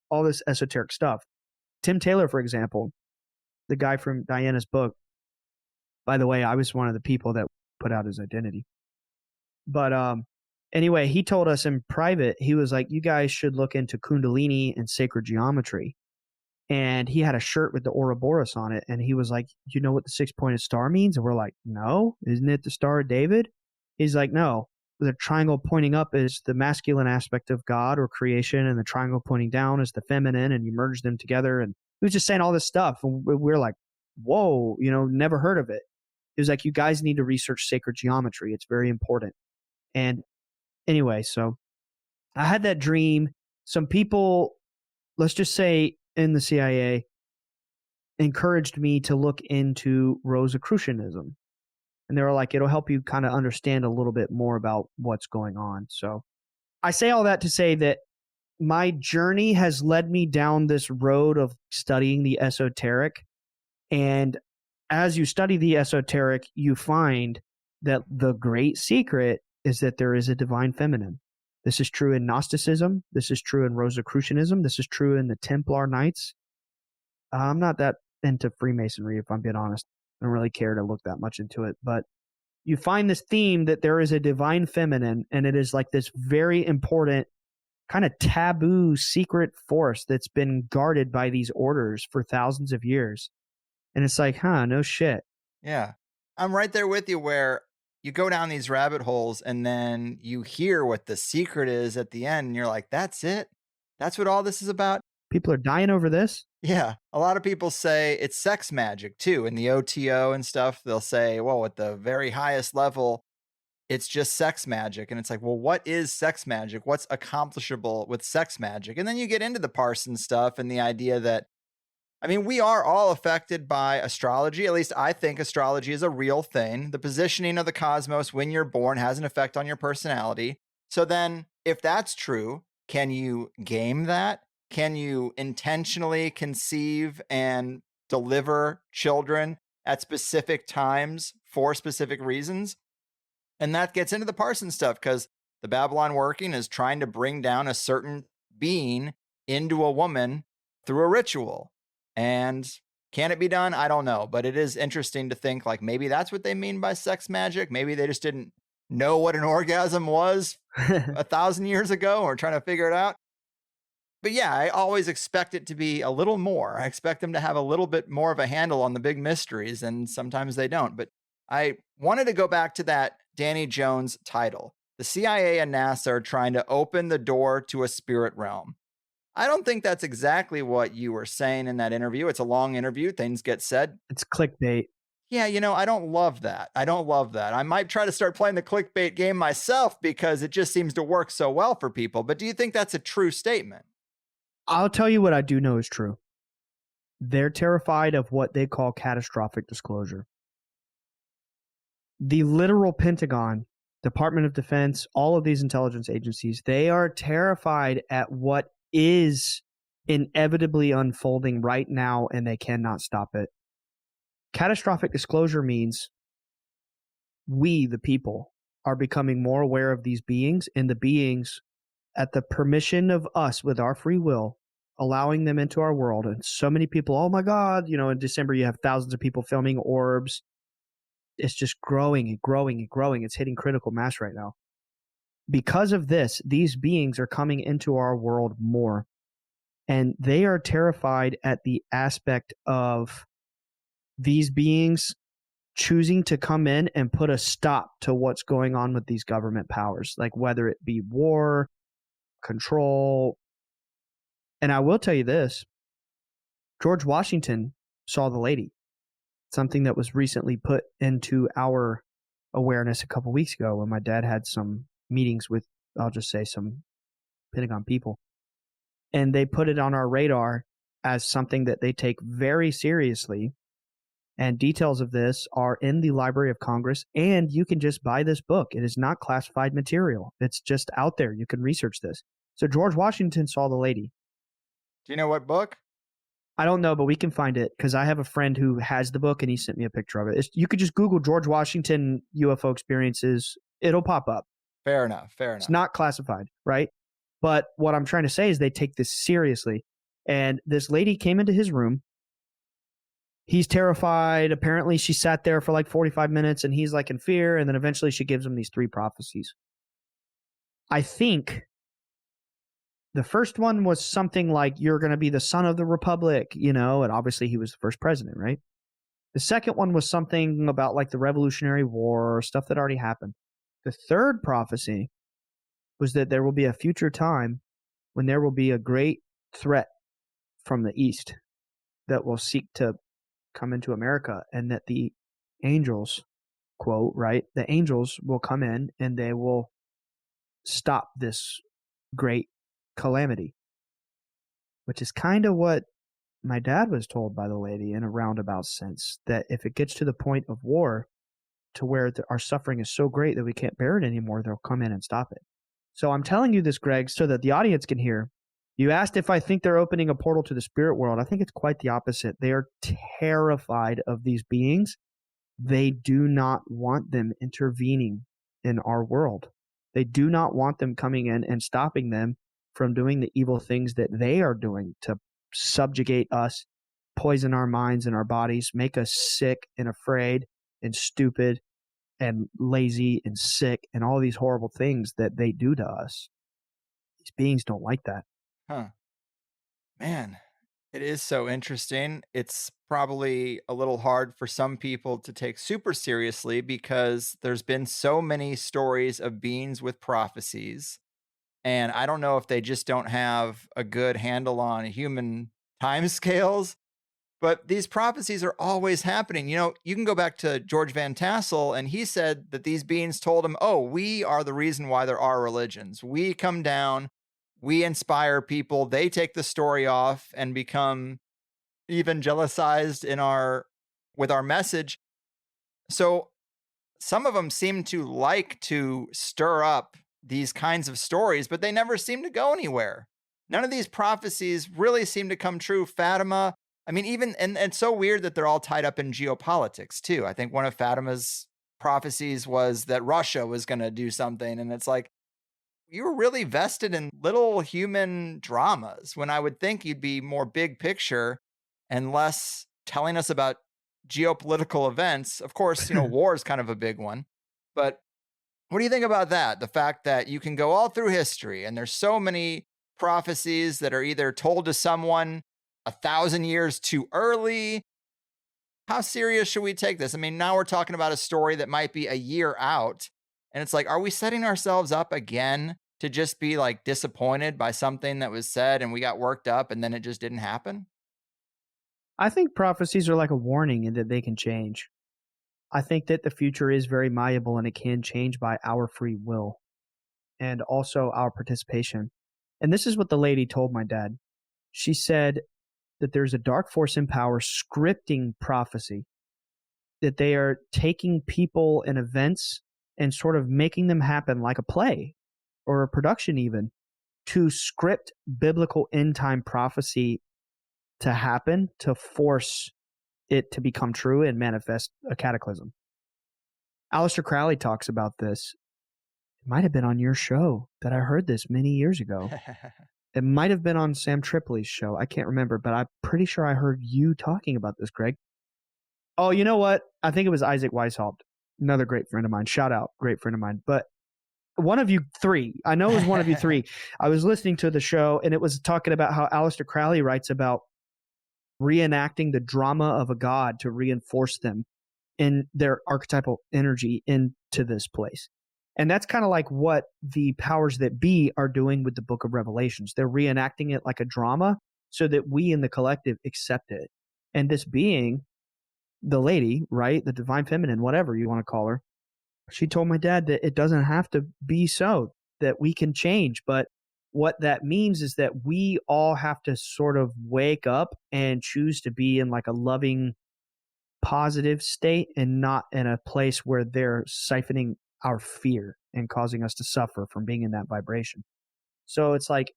S3: all this esoteric stuff. Tim Taylor, for example, the guy from Diana's book, by the way, I was one of the people that put out his identity. But anyway, he told us in private, he was like, you guys should look into Kundalini and sacred geometry. And he had a shirt with the Ouroboros on it. And he was like, you know what the 6-pointed star means? And we're like, no, isn't it the Star of David? He's like, no, the triangle pointing up is the masculine aspect of God or creation. And the triangle pointing down is the feminine. And you merge them together. And he was just saying all this stuff. And we're like, whoa, never heard of it. He was like, you guys need to research sacred geometry. It's very important. And anyway, so I had that dream. Some people, let's just say in the CIA, encouraged me to look into Rosicrucianism. And they were like, it'll help you kind of understand a little bit more about what's going on. So I say all that to say that my journey has led me down this road of studying the esoteric. And as you study the esoteric, you find that the great secret is that there is a divine feminine. This is true in Gnosticism. This is true in Rosicrucianism. This is true in the Templar Knights. I'm not that into Freemasonry, if I'm being honest. I don't really care to look that much into it. But you find this theme that there is a divine feminine, and it is like this very important kind of taboo secret force that's been guarded by these orders for thousands of years. And it's like, no shit.
S1: Yeah. I'm right there with you where you go down these rabbit holes and then you hear what the secret is at the end and you're like, that's it? That's what all this is about?
S3: People are dying over this?
S1: Yeah. A lot of people say it's sex magic too. In the OTO and stuff, they'll say, well, at the very highest level, it's just sex magic. And it's like, well, what is sex magic? What's accomplishable with sex magic? And then you get into the parson stuff and the idea that, we are all affected by astrology. At least I think astrology is a real thing. The positioning of the cosmos when you're born has an effect on your personality. So then if that's true, can you game that? Can you intentionally conceive and deliver children at specific times for specific reasons? And that gets into the parson stuff because the Babylon working is trying to bring down a certain being into a woman through a ritual. And can it be done? I don't know. But it is interesting to think like maybe that's what they mean by sex magic. Maybe they just didn't know what an orgasm was 1,000 years ago or trying to figure it out. But yeah, I always expect it to be a little more. I expect them to have a little bit more of a handle on the big mysteries, and sometimes they don't. But I wanted to go back to that Danny Jones title. The CIA and NASA are trying to open the door to a spirit realm. I don't think that's exactly what you were saying in that interview. It's a long interview. Things get said.
S3: It's clickbait.
S1: Yeah, I don't love that. I might try to start playing the clickbait game myself because it just seems to work so well for people. But do you think that's a true statement?
S3: I'll tell you what I do know is true. They're terrified of what they call catastrophic disclosure. The literal Pentagon, Department of Defense, all of these intelligence agencies, they are terrified at what is inevitably unfolding right now, and they cannot stop it. Catastrophic disclosure means we, the people, are becoming more aware of these beings, and the beings, at the permission of us with our free will, allowing them into our world. And so many people, oh my God, in December you have thousands of people filming orbs. It's just growing and growing and growing. It's hitting critical mass right now. Because of this, these beings are coming into our world more. And they are terrified at the aspect of these beings choosing to come in and put a stop to what's going on with these government powers, like whether it be war, control. And I will tell you this, George Washington saw the lady, something that was recently put into our awareness a couple weeks ago when my dad had some meetings with, I'll just say, some Pentagon people. And they put it on our radar as something that they take very seriously. And details of this are in the Library of Congress, and you can just buy this book. It is not classified material. It's just out there. You can research this. So George Washington saw the lady.
S1: Do you know what book?
S3: I don't know, but we can find it because I have a friend who has the book and he sent me a picture of it. You could just Google George Washington UFO experiences. It'll pop up.
S1: Fair enough.
S3: It's not classified, right? But what I'm trying to say is they take this seriously. And this lady came into his room. He's terrified. Apparently, she sat there for like 45 minutes and he's like in fear. And then eventually she gives him these 3 prophecies. I think the first one was something like, you're going to be the son of the republic, and obviously he was the first president, right? The second one was something about like the Revolutionary War or stuff that already happened. The third prophecy was that there will be a future time when there will be a great threat from the East that will seek to come into America, and that the angels, quote, right, the angels will come in and they will stop this great calamity, which is kind of what my dad was told by the lady in a roundabout sense, that if it gets to the point of war to where our suffering is so great that we can't bear it anymore, they'll come in and stop it. So I'm telling you this, Greg, so that the audience can hear. You asked if I think they're opening a portal to the spirit world. I think it's quite the opposite. They are terrified of these beings. They do not want them intervening in our world. They do not want them coming in and stopping them from doing the evil things that they are doing to subjugate us, poison our minds and our bodies, make us sick and afraid and stupid and lazy and sick and all these horrible things that they do to us. These beings don't like that.
S1: Huh. Man, it is so interesting. It's probably a little hard for some people to take super seriously because there's been so many stories of beings with prophecies. And I don't know if they just don't have a good handle on human timescales, but these prophecies are always happening. You can go back to George Van Tassel, and he said that these beings told him, oh, we are the reason why there are religions. We come down, we inspire people, they take the story off and become evangelicized with our message. So some of them seem to like to stir up these kinds of stories, but they never seem to go anywhere. None of these prophecies really seem to come true. Fatima, I mean, and it's so weird that they're all tied up in geopolitics too. I think one of Fatima's prophecies was that Russia was going to do something. And it's like, you were really vested in little human dramas when I would think you'd be more big picture and less telling us about geopolitical events. Of course, war is kind of a big one, but what do you think about that? The fact that you can go all through history and there's so many prophecies that are either told to someone 1,000 years too early. How serious should we take this? I mean, now we're talking about a story that might be a year out. And it's like, are we setting ourselves up again to just be like disappointed by something that was said and we got worked up and then it just didn't happen?
S3: I think prophecies are like a warning in that they can change. I think that the future is very malleable and it can change by our free will and also our participation. And this is what the lady told my dad. She said that there's a dark force in power scripting prophecy, that they are taking people and events and sort of making them happen like a play or a production even, to script biblical end time prophecy to happen, to force it to become true and manifest a cataclysm. Aleister Crowley talks about this. It might have been on your show that I heard this many years ago. It might have been on Sam Tripoli's show. I can't remember, but I'm pretty sure I heard you talking about this, Greg. Oh, you know what? I think it was Isaac Weishaupt, another great friend of mine. Shout out, great friend of mine. But one of you 3, I know it was one of you 3. I was listening to the show, and it was talking about how Aleister Crowley writes about reenacting the drama of a god to reinforce them in their archetypal energy into this place. And that's kind of like what the powers that be are doing with the book of Revelations. They're reenacting it like a drama so that we in the collective accept it. And this being, the lady, right, the divine feminine, whatever you want to call her, she told my dad that it doesn't have to be so, that we can change. But what that means is that we all have to sort of wake up and choose to be in like a loving, positive state and not in a place where they're siphoning our fear and causing us to suffer from being in that vibration. So it's like,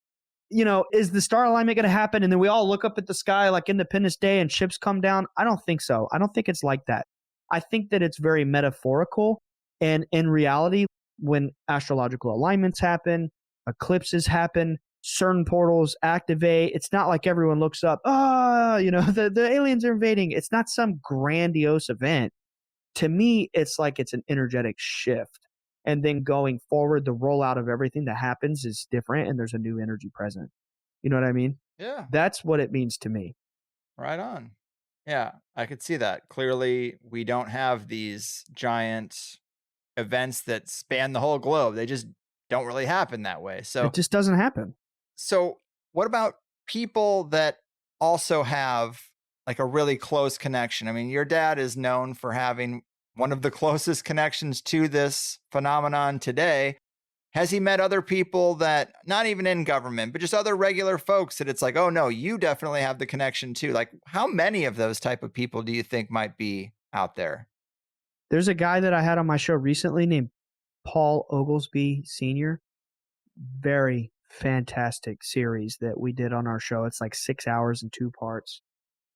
S3: is the star alignment going to happen? And then we all look up at the sky like Independence Day and ships come down? I don't think so. I don't think it's like that. I think that it's very metaphorical. And in reality, when astrological alignments happen, eclipses happen, certain portals activate, it's not like everyone looks up, the aliens are invading. It's not some grandiose event. To me, it's like it's an energetic shift. And then going forward, the rollout of everything that happens is different and there's a new energy present. You know what I mean?
S1: Yeah.
S3: That's what it means to me.
S1: Right on. Yeah, I could see that. Clearly, we don't have these giant events that span the whole globe. They just don't really happen that way.
S3: It just doesn't happen.
S1: So what about people that also have like a really close connection? I mean, your dad is known for having one of the closest connections to this phenomenon today. Has he met other people that, not even in government, but just other regular folks that it's like, oh no, you definitely have the connection too? Like, how many of those type of people do you think might be out there?
S3: There's a guy that I had on my show recently named Paul Oglesby Sr. Very fantastic series that we did on our show. It's like 6 hours in 2 parts.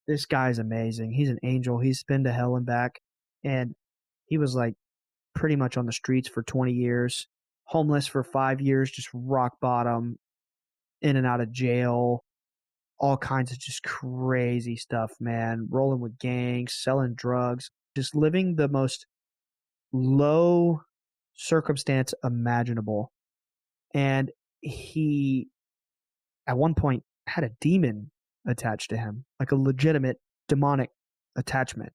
S3: This guy's amazing. He's an angel. He's been to hell and back. And he was like pretty much on the streets for 20 years, homeless for 5 years, just rock bottom, in and out of jail, all kinds of just crazy stuff, man. Rolling with gangs, selling drugs, just living the most low circumstance imaginable. And he, at one point, had a demon attached to him, like a legitimate demonic attachment.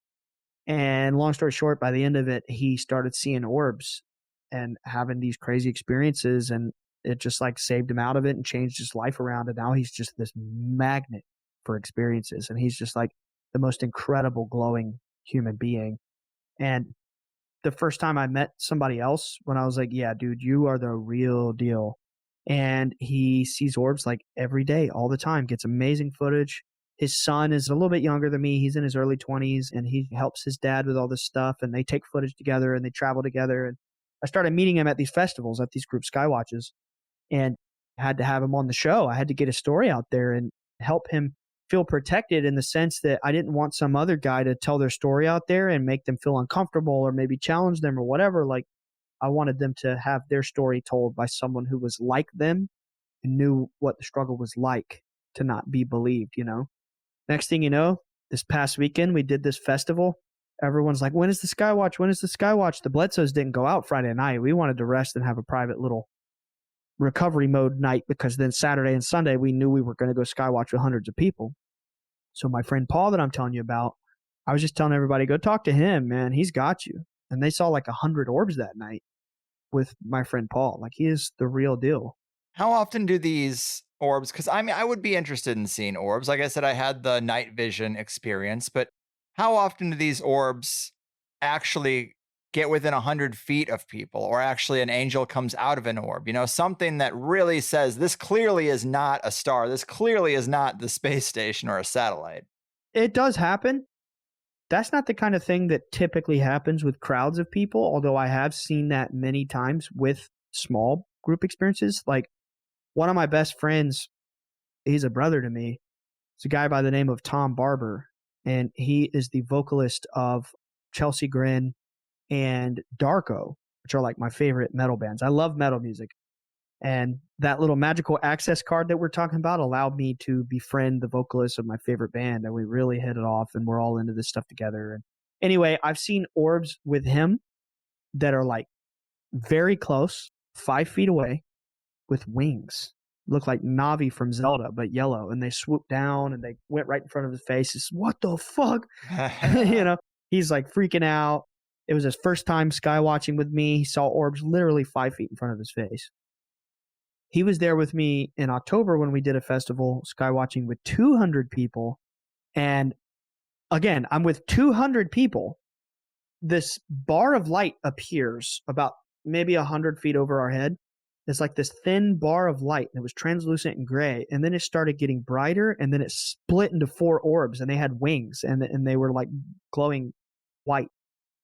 S3: And long story short, by the end of it, he started seeing orbs and having these crazy experiences, and it just like saved him out of it and changed his life around. And now he's just this magnet for experiences. And he's just like the most incredible, glowing human being. And the first time I met somebody else, when I was like, yeah, dude, you are the real deal. And he sees orbs like every day, all the time, gets amazing footage. His son is a little bit younger than me. He's in his early 20s, and he helps his dad with all this stuff, and they take footage together and they travel together. And I started meeting him at these festivals, at these group skywatches, and I had to have him on the show. I had to get his story out there and help him feel protected, in the sense that I didn't want some other guy to tell their story out there and make them feel uncomfortable or maybe challenge them or whatever. Like, I wanted them to have their story told by someone who was like them and knew what the struggle was like to not be believed, Next thing you know, this past weekend, we did this festival. Everyone's like, when is the Skywatch? When is the Skywatch? The Bledsoes didn't go out Friday night. We wanted to rest and have a private little recovery mode night, because then Saturday and Sunday, we knew we were going to go Skywatch with hundreds of people. So my friend Paul that I'm telling you about, I was just telling everybody, go talk to him, man. He's got you. And they saw like 100 orbs that night with my friend Paul. Like, he is the real deal.
S1: How often do these orbs, because I mean, I would be interested in seeing orbs. Like I said, I had the night vision experience, but how often do these orbs actually get within 100 feet of people, or actually an angel comes out of an orb? Something that really says this clearly is not a star. This clearly is not the space station or a satellite.
S3: It does happen. That's not the kind of thing that typically happens with crowds of people, although I have seen that many times with small group experiences. Like, one of my best friends, he's a brother to me. It's a guy by the name of Tom Barber, and he is the vocalist of Chelsea Grin and Darko, which are like my favorite metal bands. I love metal music. And that little magical access card that we're talking about allowed me to befriend the vocalist of my favorite band, and we really hit it off, and we're all into this stuff together. And anyway, I've seen orbs with him that are like very close, 5 feet away, with wings. Look like Navi from Zelda, but yellow. And they swooped down and they went right in front of his face. It's, what the fuck? He's like freaking out. It was his first time sky watching with me. He saw orbs literally 5 feet in front of his face. He was there with me in October when we did a festival, sky watching with 200 people. And again, I'm with 200 people. This bar of light appears about maybe 100 feet over our head. It's like this thin bar of light, and it was translucent and gray. And then it started getting brighter, and then it split into 4 orbs, and they had wings, and they were like glowing white.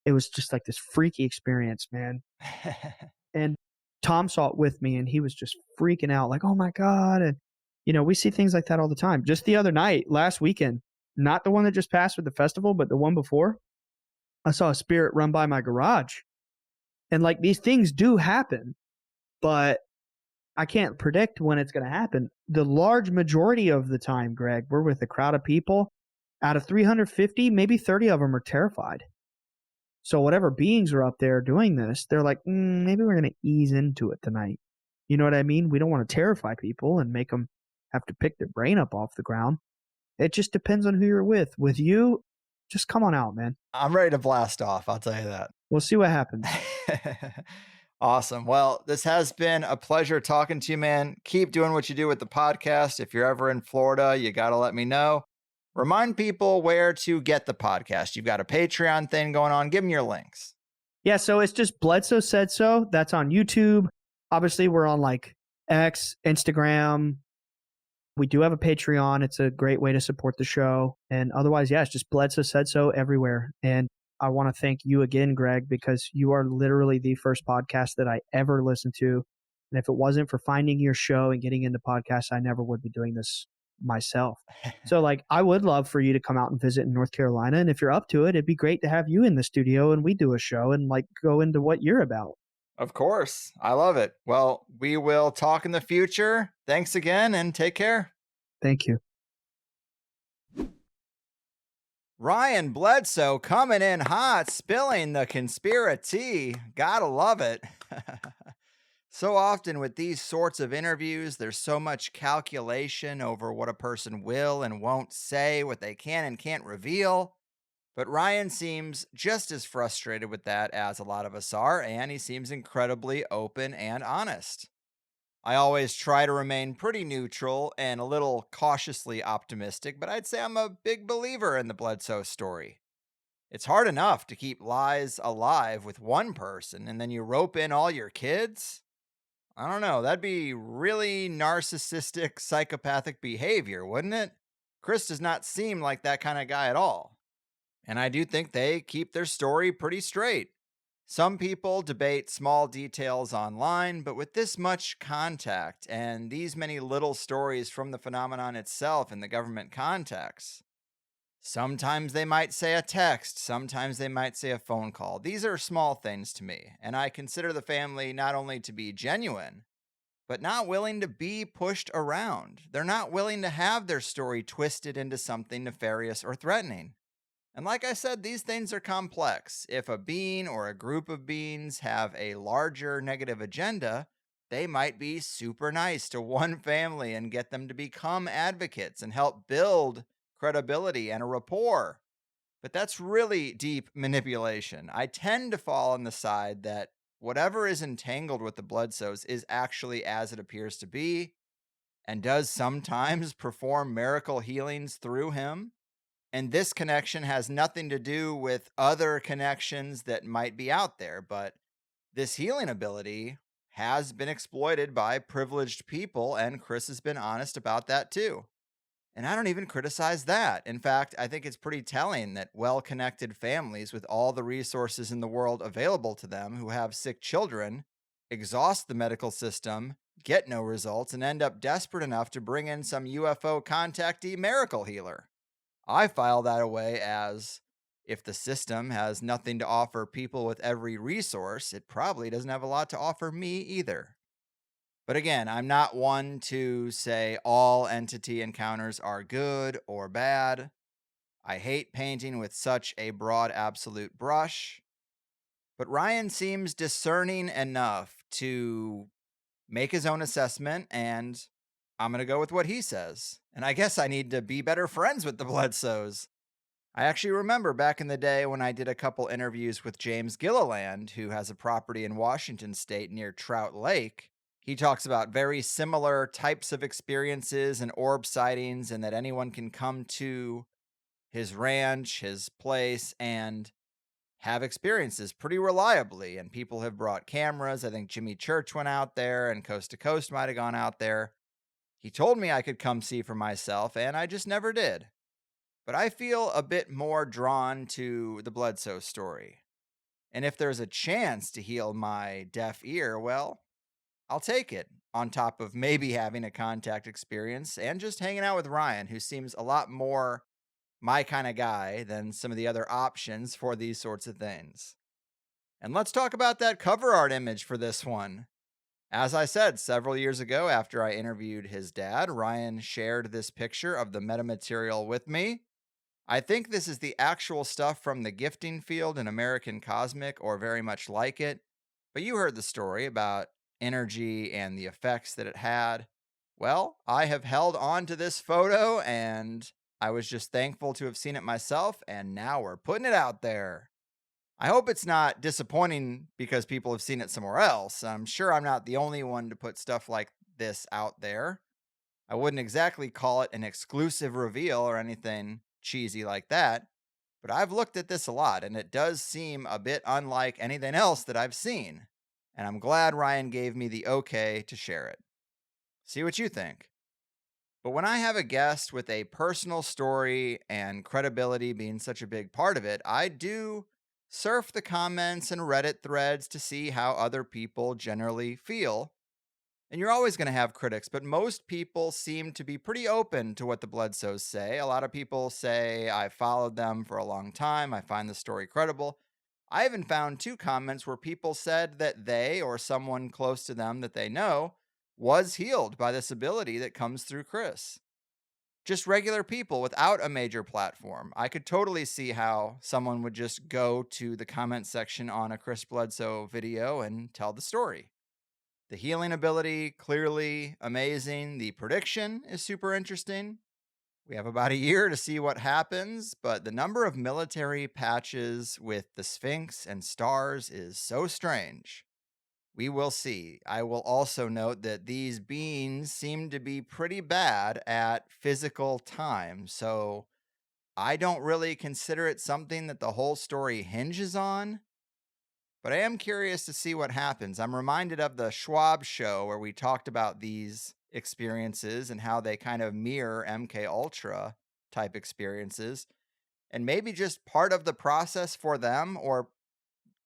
S3: It was just like this freaky experience, man. And Tom saw it with me, and he was just freaking out, like, oh my God. And, we see things like that all the time. Just the other night, last weekend, not the one that just passed with the festival, but the one before, I saw a spirit run by my garage. And like, these things do happen, but I can't predict when it's going to happen. The large majority of the time, Greg, we're with a crowd of people. Out of 350, maybe 30 of them are terrified. So whatever beings are up there doing this, they're like, maybe we're going to ease into it tonight. You know what I mean? We don't want to terrify people and make them have to pick their brain up off the ground. It just depends on who you're with. With you, just come on out, man.
S1: I'm ready to blast off. I'll tell you that.
S3: We'll see what happens.
S1: Awesome. Well, this has been a pleasure talking to you, man. Keep doing what you do with the podcast. If you're ever in Florida, you got to let me know. Remind people where to get the podcast. You've got a Patreon thing going on. Give them your links.
S3: Yeah, so it's just Bledsoe Said So. That's on YouTube. Obviously, we're on like X, Instagram. We do have a Patreon. It's a great way to support the show. And otherwise, yeah, it's just Bledsoe Said So everywhere. And I want to thank you again, Greg, because you are literally the first podcast that I ever listened to. And if it wasn't for finding your show and getting into podcasts, I never would be doing this myself. So like, I would love for you to come out and visit in North Carolina. And if you're up to it, it'd be great to have you in the studio and we do a show and like go into what you're about.
S1: Of course. I love it. Well, we will talk in the future. Thanks again and take care.
S3: Thank you.
S1: Ryan Bledsoe coming in hot, spilling the conspiracy. Gotta love it. So often with these sorts of interviews, there's so much calculation over what a person will and won't say, what they can and can't reveal. But Ryan seems just as frustrated with that as a lot of us are, and he seems incredibly open and honest. I always try to remain pretty neutral and a little cautiously optimistic, but I'd say I'm a big believer in the Bledsoe story. It's hard enough to keep lies alive with one person, and then you rope in all your kids? I don't know, that'd be really narcissistic, psychopathic behavior, wouldn't it? Chris does not seem like that kind of guy at all. And I do think they keep their story pretty straight. Some people debate small details online, but with this much contact and these many little stories from the phenomenon itself in the government context, sometimes they might say a text, sometimes they might say a phone call. These are small things to me, and I consider the family not only to be genuine, but not willing to be pushed around. They're not willing to have their story twisted into something nefarious or threatening. And like I said, these things are complex. If a being or a group of beings have a larger negative agenda, they might be super nice to one family and get them to become advocates and help build credibility and a rapport. But that's really deep manipulation. I tend to fall on the side that whatever is entangled with the Bledsoes is actually as it appears to be, and does sometimes perform miracle healings through him. And this connection has nothing to do with other connections that might be out there, but this healing ability has been exploited by privileged people, and Chris has been honest about that too. And I don't even criticize that. In fact, I think it's pretty telling that well-connected families with all the resources in the world available to them who have sick children exhaust the medical system, get no results, and end up desperate enough to bring in some UFO contactee miracle healer. I file that away as, if the system has nothing to offer people with every resource, it probably doesn't have a lot to offer me either. But again, I'm not one to say all entity encounters are good or bad. I hate painting with such a broad absolute brush. But Ryan seems discerning enough to make his own assessment, and I'm going to go with what he says. And I guess I need to be better friends with the Bledsoes. I actually remember back in the day when I did a couple interviews with James Gilliland, who has a property in Washington State near Trout Lake. He talks about very similar types of experiences and orb sightings, and that anyone can come to his ranch, his place, and have experiences pretty reliably. And people have brought cameras. I think Jimmy Church went out there, and Coast to Coast might have gone out there. He told me I could come see for myself, and I just never did. But I feel a bit more drawn to the Bledsoe story. And if there's a chance to heal my deaf ear, well, I'll take it, on top of maybe having a contact experience and just hanging out with Ryan, who seems a lot more my kind of guy than some of the other options for these sorts of things. And let's talk about that cover art image for this one. As I said, several years ago, after I interviewed his dad, Ryan shared this picture of the metamaterial with me. I think this is the actual stuff from the gifting field in American Cosmic, or very much like it. But you heard the story about energy and the effects that it had. Well, I have held on to this photo, and I was just thankful to have seen it myself, and now we're putting it out there. I hope it's not disappointing because people have seen it somewhere else. I'm sure I'm not the only one to put stuff like this out there. I wouldn't exactly call it an exclusive reveal or anything cheesy like that, but I've looked at this a lot, and it does seem a bit unlike anything else that I've seen. And I'm glad Ryan gave me the okay to share it. See what you think. But when I have a guest with a personal story and credibility being such a big part of it, I do surf the comments and Reddit threads to see how other people generally feel. And you're always going to have critics, but most people seem to be pretty open to what the Bledsoes say. A lot of people say, I followed them for a long time. I find the story credible. I even found 2 comments where people said that they, or someone close to them that they know, was healed by this ability that comes through Chris. Just regular people without a major platform. I could totally see how someone would just go to the comment section on a Chris Bledsoe video and tell the story. The healing ability, clearly amazing. The prediction is super interesting. We have about a year to see what happens, but the number of military patches with the Sphinx and stars is so strange. We will see. I will also note that these beings seem to be pretty bad at physical time, so I don't really consider it something that the whole story hinges on. But I am curious to see what happens. I'm reminded of the Schwab show where we talked about these experiences and how they kind of mirror MK Ultra type experiences. And maybe just part of the process for them, or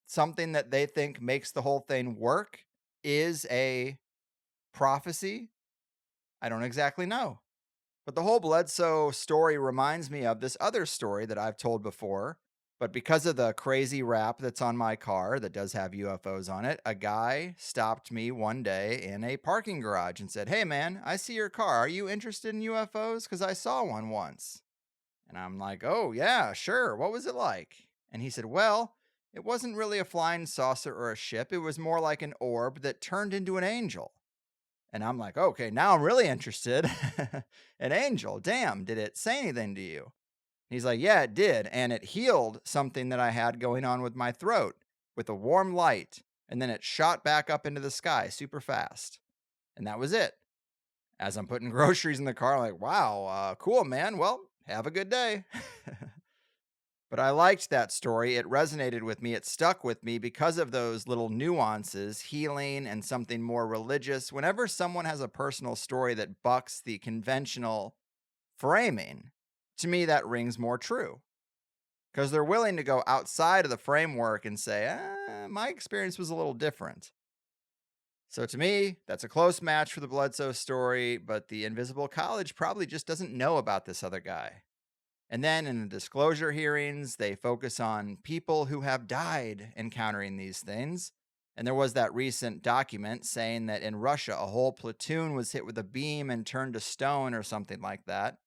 S1: something that they think makes the whole thing work, is a prophecy. I don't exactly know. But the whole Bledsoe story reminds me of this other story that I've told before. But because of the crazy wrap that's on my car that does have UFOs on it, a guy stopped me one day in a parking garage and said, "Hey man, I see your car. Are you interested in UFOs? Because I saw one once." And I'm like, "Oh yeah, sure. What was it like?" And he said, "Well, it wasn't really a flying saucer or a ship. It was more like an orb that turned into an angel." And I'm like, "Okay, now I'm really interested." An angel, damn, did it say anything to you? He's like, "Yeah, it did. And it healed something that I had going on with my throat with a warm light. And then it shot back up into the sky super fast." And that was it. As I'm putting groceries in the car, I'm like, "Wow, cool, man. Well, have a good day." But I liked that story. It resonated with me. It stuck with me because of those little nuances, healing and something more religious. Whenever someone has a personal story that bucks the conventional framing, to me, that rings more true. Because they're willing to go outside of the framework and say, my experience was a little different. So to me, that's a close match for the Bledsoe story, but the Invisible College probably just doesn't know about this other guy. And then in the disclosure hearings, they focus on people who have died encountering these things. And there was that recent document saying that in Russia, a whole platoon was hit with a beam and turned to stone or something like that.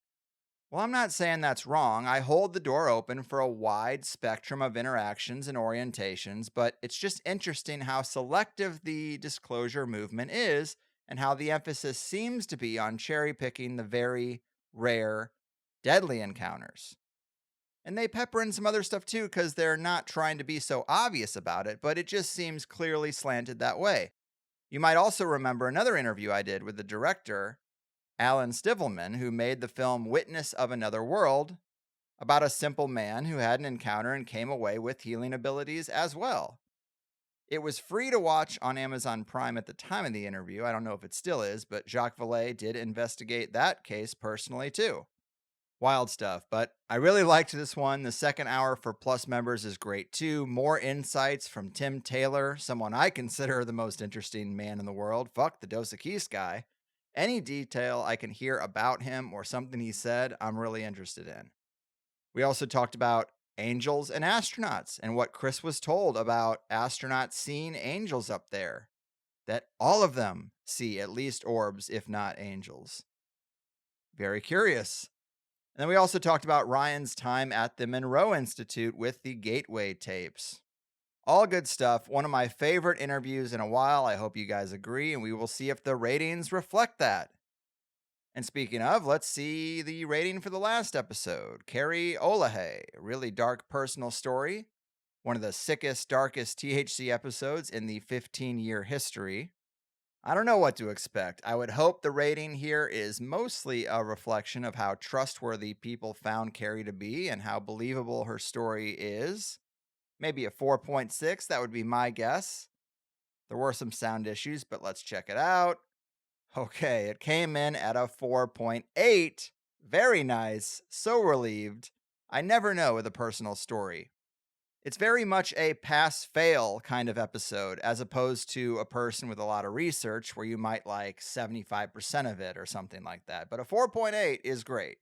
S1: Well, I'm not saying that's wrong. I hold the door open for a wide spectrum of interactions and orientations, but it's just interesting how selective the disclosure movement is and how the emphasis seems to be on cherry picking the very rare, deadly encounters. And they pepper in some other stuff too, because they're not trying to be so obvious about it, but it just seems clearly slanted that way. You might also remember another interview I did with the director, Alan Stivelman, who made the film Witness of Another World, about a simple man who had an encounter and came away with healing abilities as well. It was free to watch on Amazon Prime at the time of the interview. I don't know if it still is, but Jacques Vallée did investigate that case personally too. Wild stuff, but I really liked this one. The second hour for Plus members is great too. More insights from Tim Taylor, someone I consider the most interesting man in the world. Fuck the do.Chris guy. Any detail I can hear about him or something he said, I'm really interested in. We also talked about angels and astronauts and what Chris was told about astronauts seeing angels up there. That all of them see at least orbs, if not angels. Very curious. And then we also talked about Ryan's time at the Monroe Institute with the Gateway tapes. All good stuff. One of my favorite interviews in a while. I hope you guys agree, and we will see if the ratings reflect that. And speaking of, let's see the rating for the last episode. Carrie Olahay, a really dark personal story. One of the sickest, darkest THC episodes in the 15-year history. I don't know what to expect. I would hope the rating here is mostly a reflection of how trustworthy people found Carrie to be and how believable her story is. Maybe a 4.6, that would be my guess. There were some sound issues, but let's check it out. Okay, it came in at a 4.8. Very nice. So relieved. I never know with a personal story. It's very much a pass-fail kind of episode, as opposed to a person with a lot of research where you might like 75% of it or something like that. But a 4.8 is great.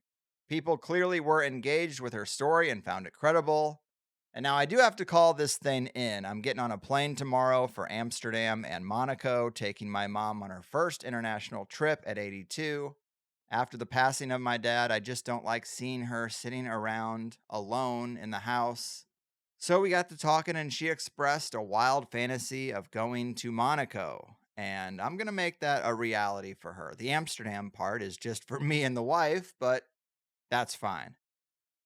S1: People clearly were engaged with her story and found it credible. And now I do have to call this thing in. I'm getting on a plane tomorrow for Amsterdam and Monaco, taking my mom on her first international trip at 82. After the passing of my dad, I just don't like seeing her sitting around alone in the house. So we got to talking and she expressed a wild fantasy of going to Monaco. And I'm going to make that a reality for her. The Amsterdam part is just for me and the wife, but that's fine.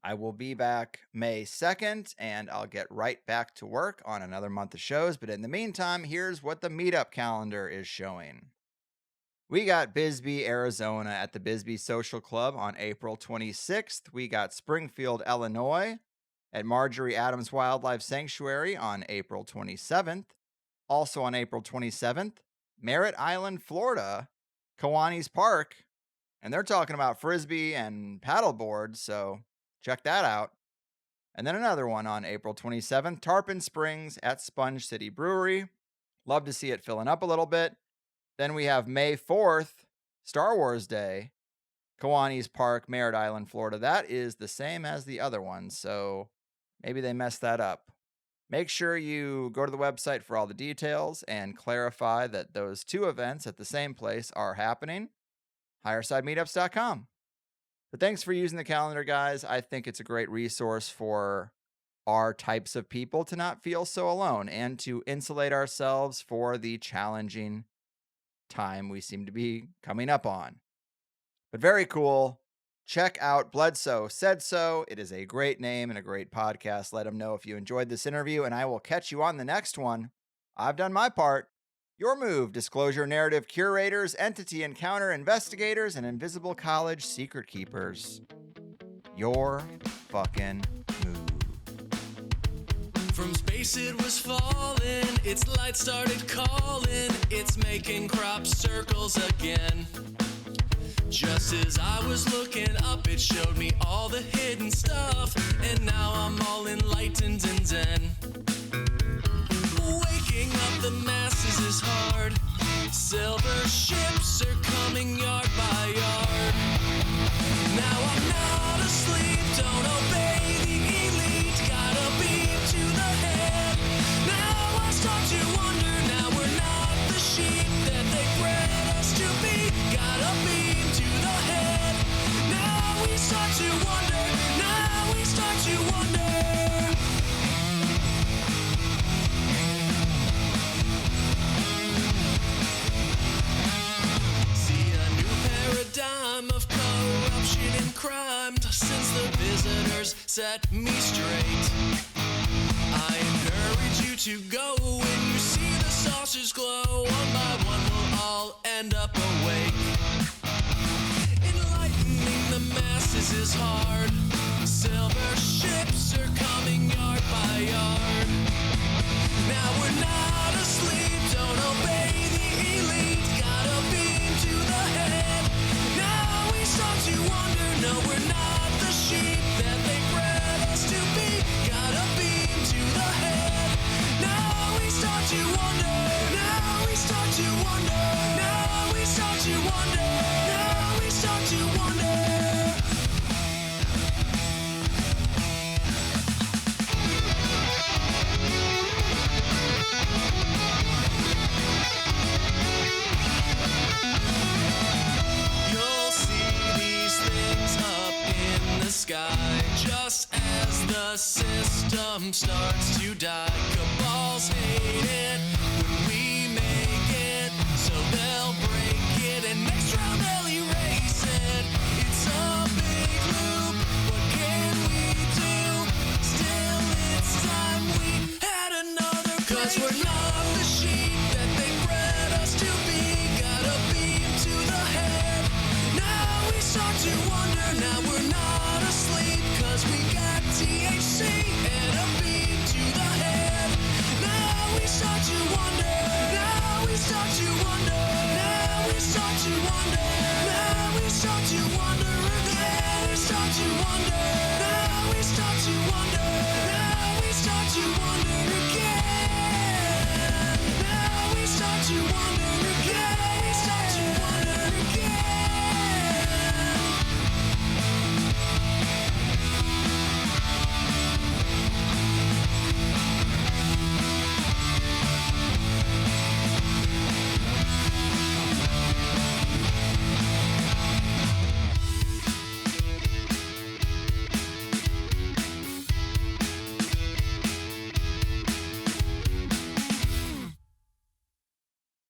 S1: I will be back May 2nd, and I'll get right back to work on another month of shows. But in the meantime, here's what the meetup calendar is showing. We got Bisbee, Arizona at the Bisbee Social Club on April 26th. We got Springfield, Illinois at Marjorie Adams Wildlife Sanctuary on April 27th. Also on April 27th, Merritt Island, Florida, Kiwanis Park. And they're talking about frisbee and paddleboard, so check that out. And then another one on April 27th, Tarpon Springs at Sponge City Brewery. Love to see it filling up a little bit. Then we have May 4th, Star Wars Day, Kiwanis Park, Merritt Island, Florida. That is the same as the other one, so maybe they messed that up. Make sure you go to the website for all the details and clarify that those two events at the same place are happening. HigherSideMeetups.com. But thanks for using the calendar, guys. I think it's a great resource for our types of people to not feel so alone and to insulate ourselves for the challenging time we seem to be coming up on. But very cool. Check out Bledsoe Said So. It is a great name and a great podcast. Let them know if you enjoyed this interview, and I will catch you on the next one. I've done my part. Your move, disclosure narrative curators, entity encounter investigators, and invisible college secret keepers. Your fucking move.
S2: From space it was falling, its light started calling, it's making crop circles again. Just as I was looking up, it showed me all the hidden stuff, and now I'm all enlightened and zen. Waking up the masses is hard. Silver ships are coming yard by yard. Now I'm not asleep, don't obey the elite. Got a beam to the head. Now I start to wonder, now we're not the sheep that they bred us to be. Got a beam to the head. Now we start to wonder, now we start to wonder. Paradigm of corruption and crime since the visitors set me straight. I encourage you to go when you see the saucers glow. One by one we'll all end up awake. Enlightening the masses is is hard. Silver ships are coming yard by yard. Now we're not asleep, don't obey the elite. Got a beam to the head. Now we start to wonder, no, we're not the sheep that they bred us to be. Got a beam to the head. Now we start to wonder. Now we start to wonder. Now we start to wonder. Now we start to wonder. You'll see these things up in the sky just as the system starts to die. Cabals hate it when we make it, so they'll break it and next round they'll erase it. It's a big loop, what can we do? Still it's time we had another, 'cause we're not the sheep that they bred us to be. Got a beam to the head. Now we start to wonder, now we're not asleep, 'cause we got THC and a beam to the head. Now we start to wonder, now we start to wonder, now we start to wonder, now we start to wonder again, we start to wonder.